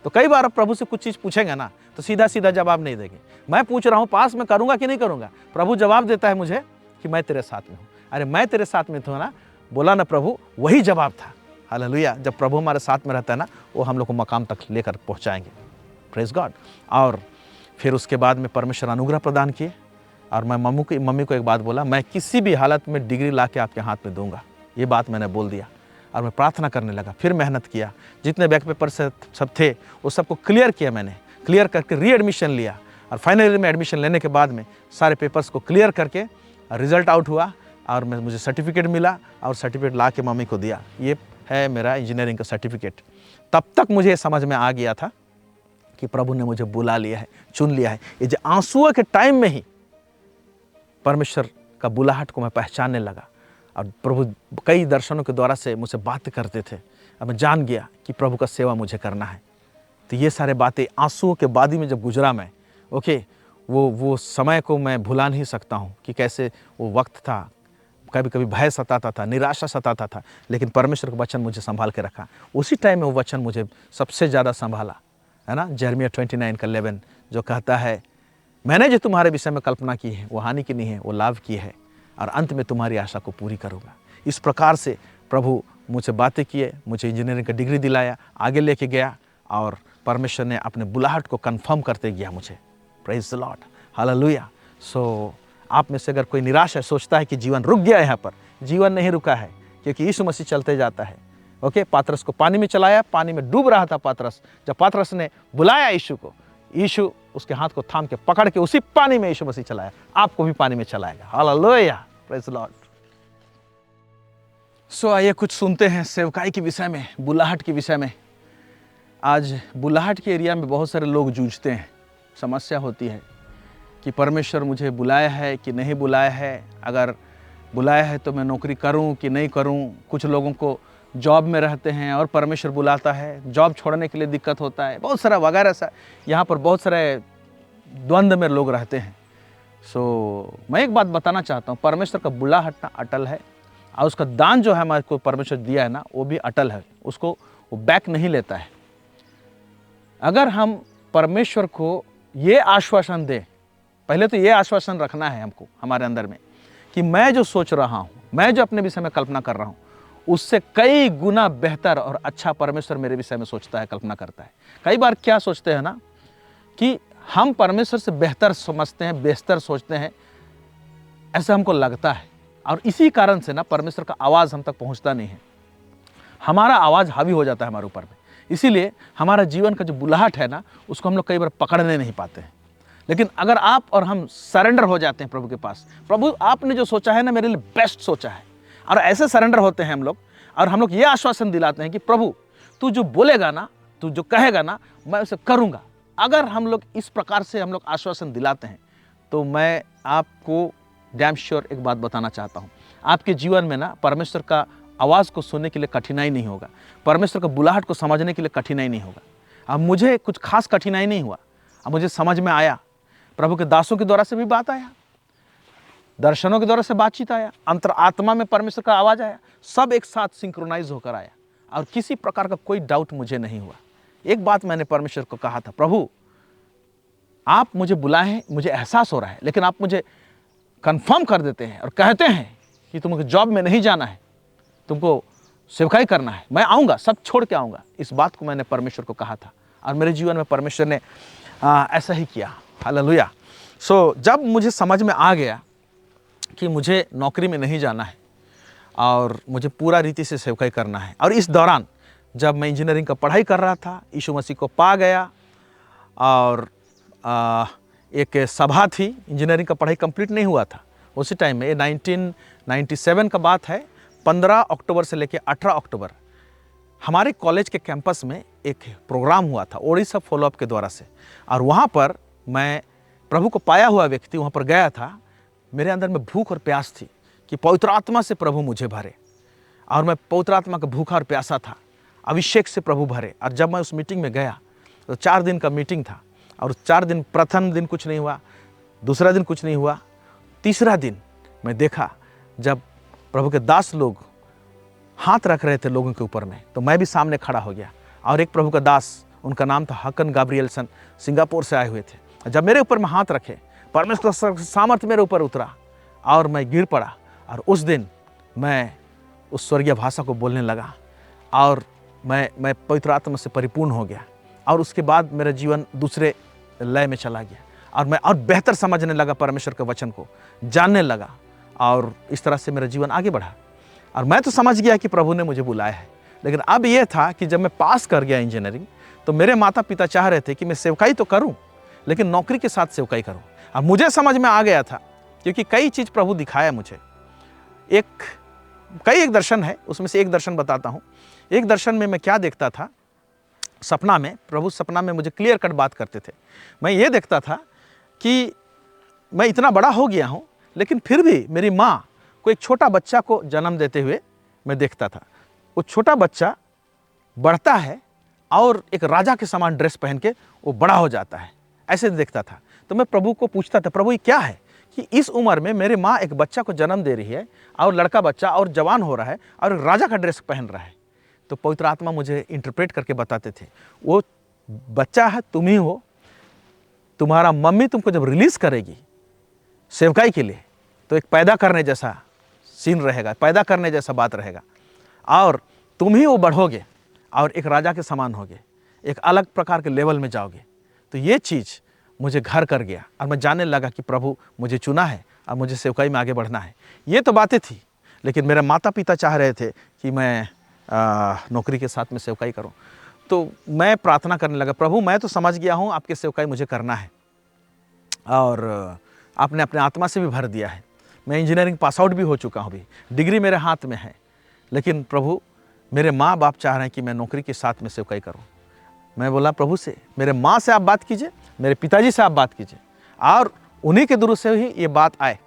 तो कई बार प्रभु से कुछ चीज़ पूछेंगे ना तो सीधा सीधा जवाब नहीं देंगे। मैं पूछ रहा हूँ पास में करूँगा कि नहीं करूँगा, प्रभु जवाब देता है मुझे कि मैं तेरे साथ में हूँ। अरे मैं तेरे साथ में था ना, बोला ना प्रभु, वही जवाब था। हालेलुया। जब प्रभु हमारे साथ में रहता है ना, वो हम लोग को मकाम तक लेकर पहुँचाएंगे। Praise God. और फिर उसके बाद में परमेश्वर अनुग्रह प्रदान किए, और मैं मम्मी को एक बात बोला, मैं किसी भी हालत में डिग्री ला के आपके हाथ में दूंगा, ये बात मैंने बोल दिया। और मैं प्रार्थना करने लगा, फिर मेहनत किया, जितने बैक पेपर से सब थे वो सबको क्लियर किया मैंने, क्लियर करके री एडमिशन लिया। और फाइनल ईयर में एडमिशन लेने के बाद में सारे पेपर्स को क्लियर करके रिजल्ट आउट हुआ, और मुझे सर्टिफिकेट मिला, और सर्टिफिकेट ला के मम्मी को दिया। ये है मेरा इंजीनियरिंग का सर्टिफिकेट। तब तक मुझे समझ में आ गया था कि प्रभु ने मुझे बुला लिया है, चुन लिया है। ये जो आंसुओं के टाइम में ही परमेश्वर का बुलाहट को मैं पहचानने लगा, और प्रभु कई दर्शनों के द्वारा से मुझसे बात करते थे, और मैं जान गया कि प्रभु का सेवा मुझे करना है। तो ये सारे बातें आंसुओं के वादी में जब गुजरा मैं, ओके, वो समय को मैं भुला नहीं सकता हूँ कि कैसे वो वक्त था। कभी कभी भय सताता था, निराशा सताता था, लेकिन परमेश्वर का वचन मुझे संभाल के रखा। उसी टाइम में वो वचन मुझे सबसे ज़्यादा संभाला, है ना, यिर्मयाह 29:11 जो कहता है, मैंने जो तुम्हारे विषय में कल्पना की है वो हानि की नहीं है, वो लाभ की है, और अंत में तुम्हारी आशा को पूरी करूँगा। इस प्रकार से प्रभु मुझसे बातें किए, मुझे इंजीनियरिंग का डिग्री दिलाया, आगे लेके गया, और परमेश्वर ने अपने बुलाहट को कंफर्म करते गया मुझे। Praise the Lord, hallelujah. So आप में से अगर कोई निराश है, सोचता है कि जीवन रुक गया है, यहाँ पर जीवन नहीं रुका है, क्योंकि यीशु मसीह चलते जाता है। ओके, पात्रस को पानी में चलाया, पानी में डूब रहा था पात्रस। जब पात्रस ने बुलाया यीशु को, यीशु उसके हाथ को थाम के पकड़ के उसी पानी में यीशु मसीह चलाया। आपको भी पानी में चलाएगा। Hallelujah, praise the Lord. So आइए कुछ सुनते हैं सेवकाई के विषय में, बुलाहट के विषय में। आज बुलाहट के एरिया में बहुत सारे लोग जूझते हैं। समस्या होती है कि परमेश्वर मुझे बुलाया है कि नहीं बुलाया है, अगर बुलाया है तो मैं नौकरी करूं कि नहीं करूं। कुछ लोगों को जॉब में रहते हैं और परमेश्वर बुलाता है, जॉब छोड़ने के लिए दिक्कत होता है, बहुत सारा वगैरह सा यहाँ पर बहुत सारे द्वंद्व में लोग रहते हैं। मैं एक बात बताना चाहता हूँ, परमेश्वर का बुलाहट ना अटल है, और उसका दान जो है हमारे को परमेश्वर दिया है ना, वो भी अटल है, उसको वो बैक नहीं लेता है। अगर हम परमेश्वर को ये आश्वासन दें, पहले तो ये आश्वासन रखना है हमको हमारे अंदर में कि मैं जो सोच रहा हूँ, मैं जो अपने विषय में कल्पना कर रहा हूँ, उससे कई गुना बेहतर और अच्छा परमेश्वर मेरे विषय में सोचता है, कल्पना करता है। कई बार क्या सोचते हैं ना कि हम परमेश्वर से बेहतर समझते हैं, बेहतर सोचते हैं, ऐसा हमको लगता है, और इसी कारण से ना परमेश्वर का आवाज़ हम तक पहुंचता नहीं है। हमारा आवाज़ हावी हो जाता है हमारे ऊपर में, इसीलिए हमारा जीवन का जो बुलाहट है ना, उसको हम लोग कई बार पकड़ने नहीं पाते हैं। लेकिन अगर आप और हम सरेंडर हो जाते हैं प्रभु के पास, प्रभु आपने जो सोचा है ना मेरे लिए बेस्ट सोचा है, और ऐसे सरेंडर होते हैं हम लोग, और हम लोग ये आश्वासन दिलाते हैं कि प्रभु तू जो बोलेगा ना, तू जो कहेगा ना, मैं उसे करूँगा। अगर हम लोग इस प्रकार से हम लोग आश्वासन दिलाते हैं, तो मैं आपको डैम श्योर एक बात बताना चाहता हूँ, आपके जीवन में ना परमेश्वर का आवाज़ को सुनने के लिए कठिनाई नहीं होगा, परमेश्वर का बुलाहट को समझने के लिए कठिनाई नहीं होगा। अब मुझे कुछ खास कठिनाई नहीं हुआ, अब मुझे समझ में आया, प्रभु के दासों के द्वारा से भी बात आया, दर्शनों के द्वारा से बातचीत आया, अंतरात्मा में परमेश्वर का आवाज़ आया, सब एक साथ सिंक्रोनाइज होकर आया, और किसी प्रकार का कोई डाउट मुझे नहीं हुआ। एक बात मैंने परमेश्वर को कहा था, प्रभु आप मुझे बुलाए हैं, मुझे एहसास हो रहा है, लेकिन आप मुझे कंफर्म कर देते हैं और कहते हैं कि तुमको जॉब में नहीं जाना है, तुमको सेवकाई करना है, मैं आऊँगा, सब छोड़ के आऊँगा। इस बात को मैंने परमेश्वर को कहा था, और मेरे जीवन में परमेश्वर ने ऐसा ही किया। हालेलुया। जब मुझे समझ में आ गया कि मुझे नौकरी में नहीं जाना है और मुझे पूरा रीति से सेवकाई करना है, और इस दौरान जब मैं इंजीनियरिंग का पढ़ाई कर रहा था, यीशु मसीह को पा गया, और एक सभा थी, इंजीनियरिंग का पढ़ाई कंप्लीट नहीं हुआ था उसी टाइम में, 1997 का बात है, 15 अक्टूबर से लेकर 18 अक्टूबर हमारे कॉलेज के कैंपस में एक प्रोग्राम हुआ था ओडिशा फॉलोअप के द्वारा से, और वहाँ पर मैं प्रभु को पाया हुआ व्यक्ति वहाँ पर गया था। मेरे अंदर में भूख और प्यास थी कि पवित्र आत्मा से प्रभु मुझे भरे, और मैं पवित्र आत्मा का भूखा और प्यासा था, अभिषेक से प्रभु भरे। और जब मैं उस मीटिंग में गया तो 4 दिन का मीटिंग था, और 4 दिन, प्रथम दिन कुछ नहीं हुआ, दूसरा दिन कुछ नहीं हुआ, तीसरा दिन मैं देखा जब प्रभु के दास लोग हाथ रख रहे थे लोगों के ऊपर में, तो मैं भी सामने खड़ा हो गया, और एक प्रभु का दास, उनका नाम था हकन गाब्रियलसन, सिंगापुर से आए हुए थे। जब मेरे ऊपर में हाथ रखे, परमेश्वर का सामर्थ्य मेरे ऊपर उतरा और मैं गिर पड़ा, और उस दिन मैं उस स्वर्गीय भाषा को बोलने लगा, और मैं पवित्र आत्मा से परिपूर्ण हो गया, और उसके बाद मेरा जीवन दूसरे लय में चला गया, और मैं और बेहतर समझने लगा परमेश्वर के वचन को, जानने लगा, और इस तरह से मेरा जीवन आगे बढ़ा। और मैं तो समझ गया कि प्रभु ने मुझे बुलाया है, लेकिन अब यह था कि जब मैं पास कर गया इंजीनियरिंग, तो मेरे माता पिता चाह रहे थे कि मैं सेवकाई तो करूं, लेकिन नौकरी के साथ सेवकाई करूं। अब मुझे समझ में आ गया था, क्योंकि कई चीज़ प्रभु दिखाया मुझे। एक दर्शन है, उसमें से एक दर्शन बताता हूँ। एक दर्शन में मैं क्या देखता था, सपना में, प्रभु सपना में मुझे क्लियर कट बात करते थे। मैं ये देखता था कि मैं इतना बड़ा हो गया हूँ, लेकिन फिर भी मेरी माँ को एक छोटा बच्चा को जन्म देते हुए मैं देखता था। वो छोटा बच्चा बढ़ता है और एक राजा के समान ड्रेस पहन के वो बड़ा हो जाता है, ऐसे देखता था। तो मैं प्रभु को पूछता था, प्रभु ये क्या है कि इस उम्र में मेरे माँ एक बच्चा को जन्म दे रही है, और लड़का बच्चा और जवान हो रहा है, और राजा का ड्रेस पहन रहा है। तो पवित्र आत्मा मुझे इंटरप्रेट करके बताते थे, वो बच्चा है तुम ही हो, तुम्हारा मम्मी तुमको जब रिलीज़ करेगी सेवकाई के लिए, तो एक पैदा करने जैसा सीन रहेगा, पैदा करने जैसा बात रहेगा, और तुम ही वो बढ़ोगे और एक राजा के समान होगे, एक अलग प्रकार के लेवल में जाओगे। तो ये चीज़ मुझे घर कर गया, और मैं जानने लगा कि प्रभु मुझे चुना है और मुझे सेवकाई में आगे बढ़ना है। ये तो बातें थी, लेकिन मेरे माता पिता चाह रहे थे कि मैं नौकरी के साथ में सेवकाई करूं। तो मैं प्रार्थना करने लगा, प्रभु मैं तो समझ गया हूं आपकी सेवकाई मुझे करना है, और आपने अपने आत्मा से भी भर दिया है। मैं इंजीनियरिंग पास आउट भी हो चुका हूं, अभी डिग्री मेरे हाथ में है, लेकिन प्रभु मेरे माँ बाप चाह रहे हैं कि मैं नौकरी के साथ में सेवकाई करूं। मैं बोला प्रभु से, मेरे माँ से आप बात कीजिए, मेरे पिताजी से आप बात कीजिए, और उन्हीं के थ्रू से ही ये बात आए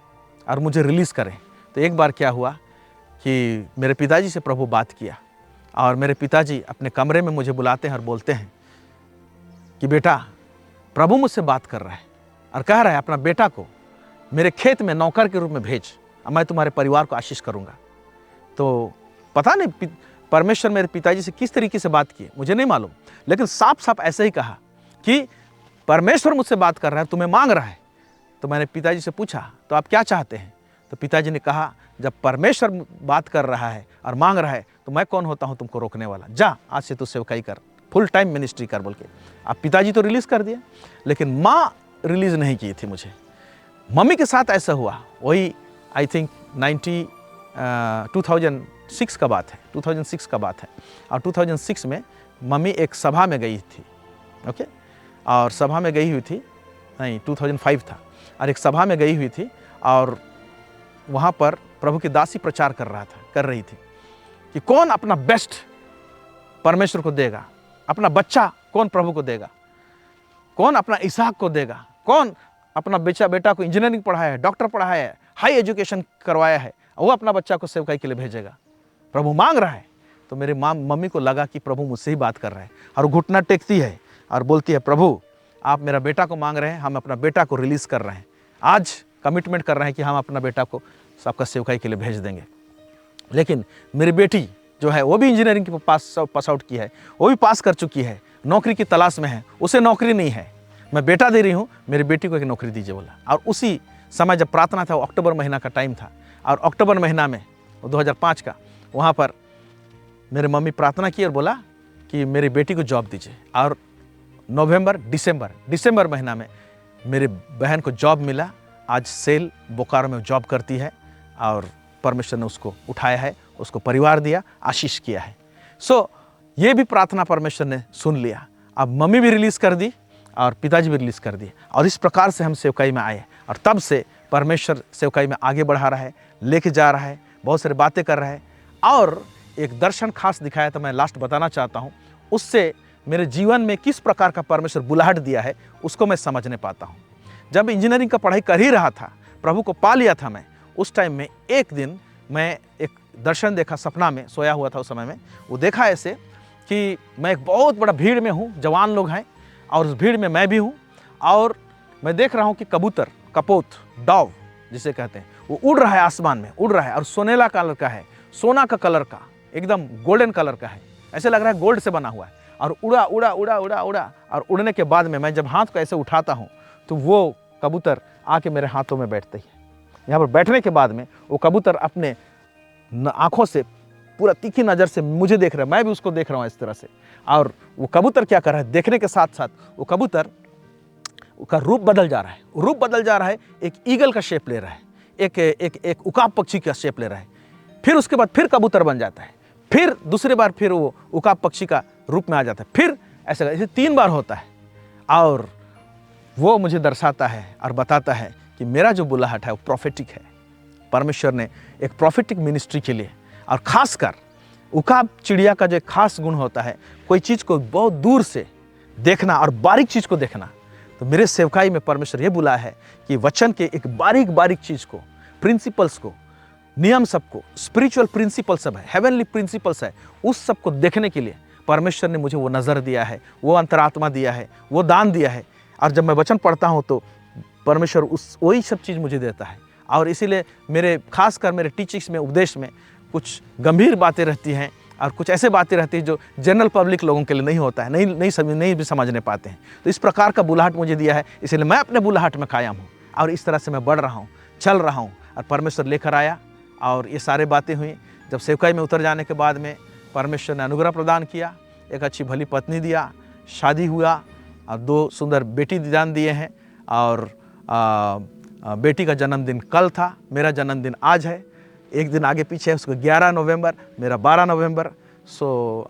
और मुझे रिलीज़ करें। तो एक बार क्या हुआ कि मेरे पिताजी से प्रभु बात किया और मेरे पिताजी अपने कमरे में मुझे बुलाते हैं और बोलते हैं कि बेटा, प्रभु मुझसे बात कर रहा है और कह रहा है अपना बेटा को मेरे खेत में नौकर के रूप में भेज, मैं तुम्हारे परिवार को आशीष करूंगा। तो पता नहीं परमेश्वर मेरे पिताजी से किस तरीके से बात की, मुझे नहीं मालूम, लेकिन साफ साफ ऐसे ही कहा कि परमेश्वर मुझसे बात कर रहा है, तुम्हें मांग रहा है। तो मैंने पिताजी से पूछा तो आप क्या चाहते हैं? तो पिताजी ने कहा जब परमेश्वर बात कर रहा है और मांग रहा है तो मैं कौन होता हूँ तुमको रोकने वाला, जा आज से तू सेवकाई कर, फुल टाइम मिनिस्ट्री कर बोल के। अब पिताजी तो रिलीज़ कर दिया, लेकिन माँ रिलीज़ नहीं की थी मुझे। मम्मी के साथ ऐसा हुआ, वही आई थिंक 2006 का बात है, 2006 का बात है। और 2006 में मम्मी एक सभा में गई थी, ओके, और सभा में गई हुई थी, नहीं 2005 था, और एक सभा में गई हुई थी और वहाँ पर प्रभु की दासी प्रचार कर रही थी कि कौन अपना बेस्ट परमेश्वर को देगा, अपना बच्चा कौन प्रभु को देगा, कौन अपना इसहाक को देगा, कौन अपना बेटा को इंजीनियरिंग पढ़ाया है, डॉक्टर पढ़ाया है, हाई एजुकेशन करवाया है, वो अपना बच्चा को सेवकाई के लिए भेजेगा, प्रभु मांग रहा है। तो मेरे मम्मी को लगा कि प्रभु मुझसे ही बात कर रहा है और घुटना टेकती है और बोलती है, प्रभु आप मेरा बेटा को मांग रहे हैं, हम अपना बेटा को रिलीज़ कर रहे हैं, आज कमिटमेंट कर रहे हैं कि हम अपना बेटा को सबका सेवकाई के लिए भेज देंगे। लेकिन मेरी बेटी जो है वो भी इंजीनियरिंग की पास आउट की है, वो भी पास कर चुकी है, नौकरी की तलाश में है, उसे नौकरी नहीं है, मैं बेटा दे रही हूँ, मेरी बेटी को एक नौकरी दीजिए बोला। और उसी समय जब प्रार्थना था, वो अक्टूबर महीना का टाइम था, और अक्टूबर महीना में 2005 का, वहाँ पर मेरे मम्मी प्रार्थना की और बोला कि मेरी बेटी को जॉब दीजिए। और दिसंबर महीना में मेरी बहन को जॉब मिला, आज सेल बोकारो में जॉब करती है और परमेश्वर ने उसको उठाया है, उसको परिवार दिया, आशीष किया है। ये भी प्रार्थना परमेश्वर ने सुन लिया। अब मम्मी भी रिलीज़ कर दी और पिताजी भी रिलीज़ कर दिए, और इस प्रकार से हम सेवकाई में आए, और तब से परमेश्वर सेवकाई में आगे बढ़ा रहा है, लेके जा रहा है, बहुत सारी बातें कर रहा है। और एक दर्शन खास दिखाया था, मैं लास्ट बताना चाहता हूँ, उससे मेरे जीवन में किस प्रकार का परमेश्वर बुलाहट दिया है उसको मैं समझने पाता हूँ। जब इंजीनियरिंग का पढ़ाई कर ही रहा था, प्रभु को पा लिया था मैं, उस टाइम में एक दिन मैं एक दर्शन देखा, सपना में सोया हुआ था उस समय में। वो देखा ऐसे कि मैं एक बहुत बड़ा भीड़ में हूँ, जवान लोग हैं और उस भीड़ में मैं भी हूँ, और मैं देख रहा हूँ कि कबूतर, कपोत, डॉव जिसे कहते हैं, वो उड़ रहा है, आसमान में उड़ रहा है, और सोनेला कलर का है, सोना का कलर का, एकदम गोल्डन कलर का है, ऐसे लग रहा है गोल्ड से बना हुआ है, और उड़ा उड़ा उड़ा उड़ा उड़ा। और उड़ने के बाद में मैं जब हाथ को ऐसे उठाता हूँ तो वो कबूतर आके मेरे हाथों में बैठते ही। यहाँ पर बैठने के बाद में वो कबूतर अपने आँखों से पूरा तीखी नज़र से मुझे देख रहा है, मैं भी उसको देख रहा हूँ इस तरह से। और वो कबूतर क्या कर रहा है, देखने के साथ साथ वो कबूतर का रूप बदल जा रहा है, एक ईगल का शेप ले रहा है, एक उकाब पक्षी का शेप ले रहा है, फिर उसके बाद फिर कबूतर बन जाता है, फिर दूसरी बार फिर वो उकाब पक्षी का रूप में आ जाता है, फिर ऐसे 3 बार होता है। और वो मुझे दर्शाता है और बताता है कि मेरा जो बुलाहट है वो प्रोफेटिक है। परमेश्वर ने एक प्रोफेटिक मिनिस्ट्री के लिए, और खासकर उकाब चिड़िया का जो एक खास गुण होता है, कोई चीज़ को बहुत दूर से देखना और बारीक चीज़ को देखना। तो मेरे सेवकाई में परमेश्वर ये बुलाया है कि वचन के एक बारीक बारीक चीज़ को, प्रिंसिपल्स को, नियम सबको, स्पिरिचुअल प्रिंसिपल सब है, हेवनली प्रिंसिपल्स है, उस सब को देखने के लिए परमेश्वर ने मुझे वो नज़र दिया है, वो अंतरात्मा दिया है, वो दान दिया है। और जब मैं वचन पढ़ता हूँ तो परमेश्वर वही सब चीज़ मुझे देता है। और इसीलिए खासकर मेरे टीचिंग्स में, उपदेश में कुछ गंभीर बातें रहती हैं और कुछ ऐसे बातें रहती हैं जो जनरल पब्लिक लोगों के लिए नहीं होता है, नहीं भी समझने पाते हैं। तो इस प्रकार का बुलाहट मुझे दिया है, इसलिए मैं अपने बुलाहट में कायम हूँ और इस तरह से मैं बढ़ रहा हूँ, चल रहा हूँ। और परमेश्वर लेकर आया और ये सारे बातें हुई। जब सेवकाई में उतर जाने के बाद में परमेश्वर ने अनुग्रह प्रदान किया, एक अच्छी भली पत्नी दिया, शादी हुआ और 2 सुंदर बेटी दान दिए हैं। और बेटी का जन्मदिन कल था, मेरा जन्मदिन आज है, एक दिन आगे पीछे है, उसको 11 नवंबर, मेरा 12 नवंबर।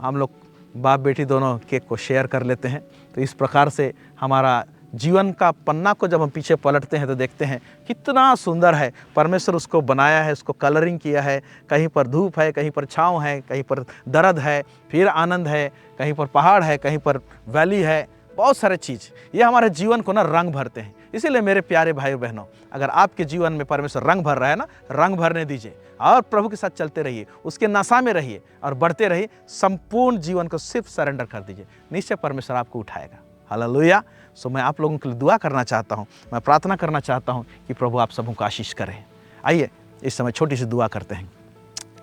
हम लोग बाप बेटी दोनों केक को शेयर कर लेते हैं। तो इस प्रकार से हमारा जीवन का पन्ना को जब हम पीछे पलटते हैं तो देखते हैं कितना सुंदर है। परमेश्वर उसको बनाया है, उसको कलरिंग किया है, कहीं पर धूप है, कहीं पर छाँव है, कहीं पर दर्द है, फिर आनंद है, कहीं पर पहाड़ है, कहीं पर वैली है, बहुत सारे चीज़ ये हमारे जीवन को ना रंग भरते हैं। इसीलिए मेरे प्यारे भाई बहनों, अगर आपके जीवन में परमेश्वर रंग भर रहा है ना, रंग भरने दीजिए और प्रभु के साथ चलते रहिए, उसके नशा में रहिए और बढ़ते रहिए। संपूर्ण जीवन को सिर्फ सरेंडर कर दीजिए, निश्चय परमेश्वर आपको उठाएगा। हालेलुया। सो मैं आप लोगों के लिए दुआ करना चाहता हूँ, मैं प्रार्थना करना चाहता हूँ कि प्रभु आप सबों को आशीष करें। आइए इस समय छोटी सी दुआ करते हैं।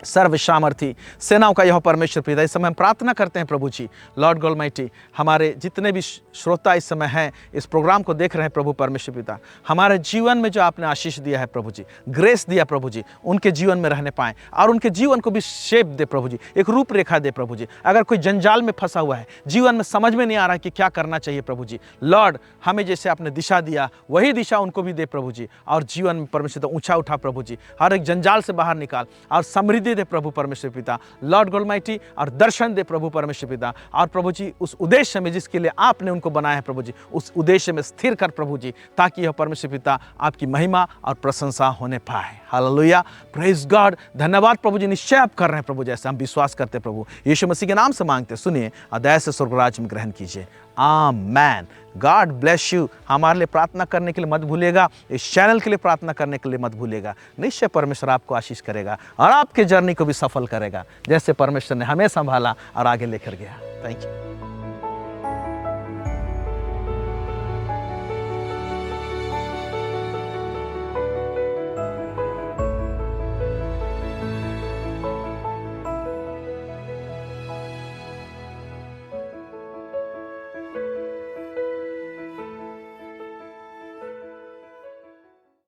सर्व सामर्थी सेनाओं का यह परमेश्वर पिता, इस समय हम प्रार्थना करते हैं प्रभु जी, लॉर्ड गॉड ऑलमाइटी, हमारे जितने भी श्रोता इस समय हैं, इस प्रोग्राम को देख रहे हैं प्रभु परमेश्वर पिता, हमारे जीवन में जो आपने आशीष दिया है प्रभु जी, ग्रेस दिया प्रभु जी, उनके जीवन में रहने पाएं और उनके जीवन को भी शेप दे प्रभु जी, एक रूपरेखा दे प्रभु जी। अगर कोई जंजाल में फंसा हुआ है, जीवन में समझ में नहीं आ रहा कि क्या करना चाहिए प्रभु जी, लॉर्ड हमें जैसे आपने दिशा दिया वही दिशा उनको भी दे प्रभु जी, और जीवन में परमेश्वर पिता ऊंचा उठा प्रभु जी, हर एक जंजाल से बाहर निकाल और समृद्धि दे प्रभु परमेश्वर पिता, लॉर्ड गॉड ऑलमाइटी, और दर्शन दे प्रभु परमेश्वर पिता। और प्रभु जी उस उद्देश्य में जिसके लिए आपने उनको बनाया है प्रभु जी, उस उद्देश्य में स्थिर कर प्रभु जी, ताकि यह परमेश्वर पिता आपकी महिमा और प्रशंसा होने पाए। Hallelujah, praise God. धन्यवाद प्रभु जी, निश्चय आप कर रहे हैं प्रभु, जैसे हम विश्वास करते प्रभु, यीशु मसीह के नाम से मांगते, सुनिए और दया से स्वर्गराज में ग्रहण कीजिए। आमेन। God bless you. हमारे लिए प्रार्थना करने के लिए मत भूलिएगा, इस चैनल के लिए प्रार्थना करने के लिए मत भूलिएगा। निश्चय परमेश्वर आपको आशीष करेगा और आपके जर्नी को भी सफल करेगा, जैसे परमेश्वर ने हमें संभाला और आगे लेकर गया। Thank you.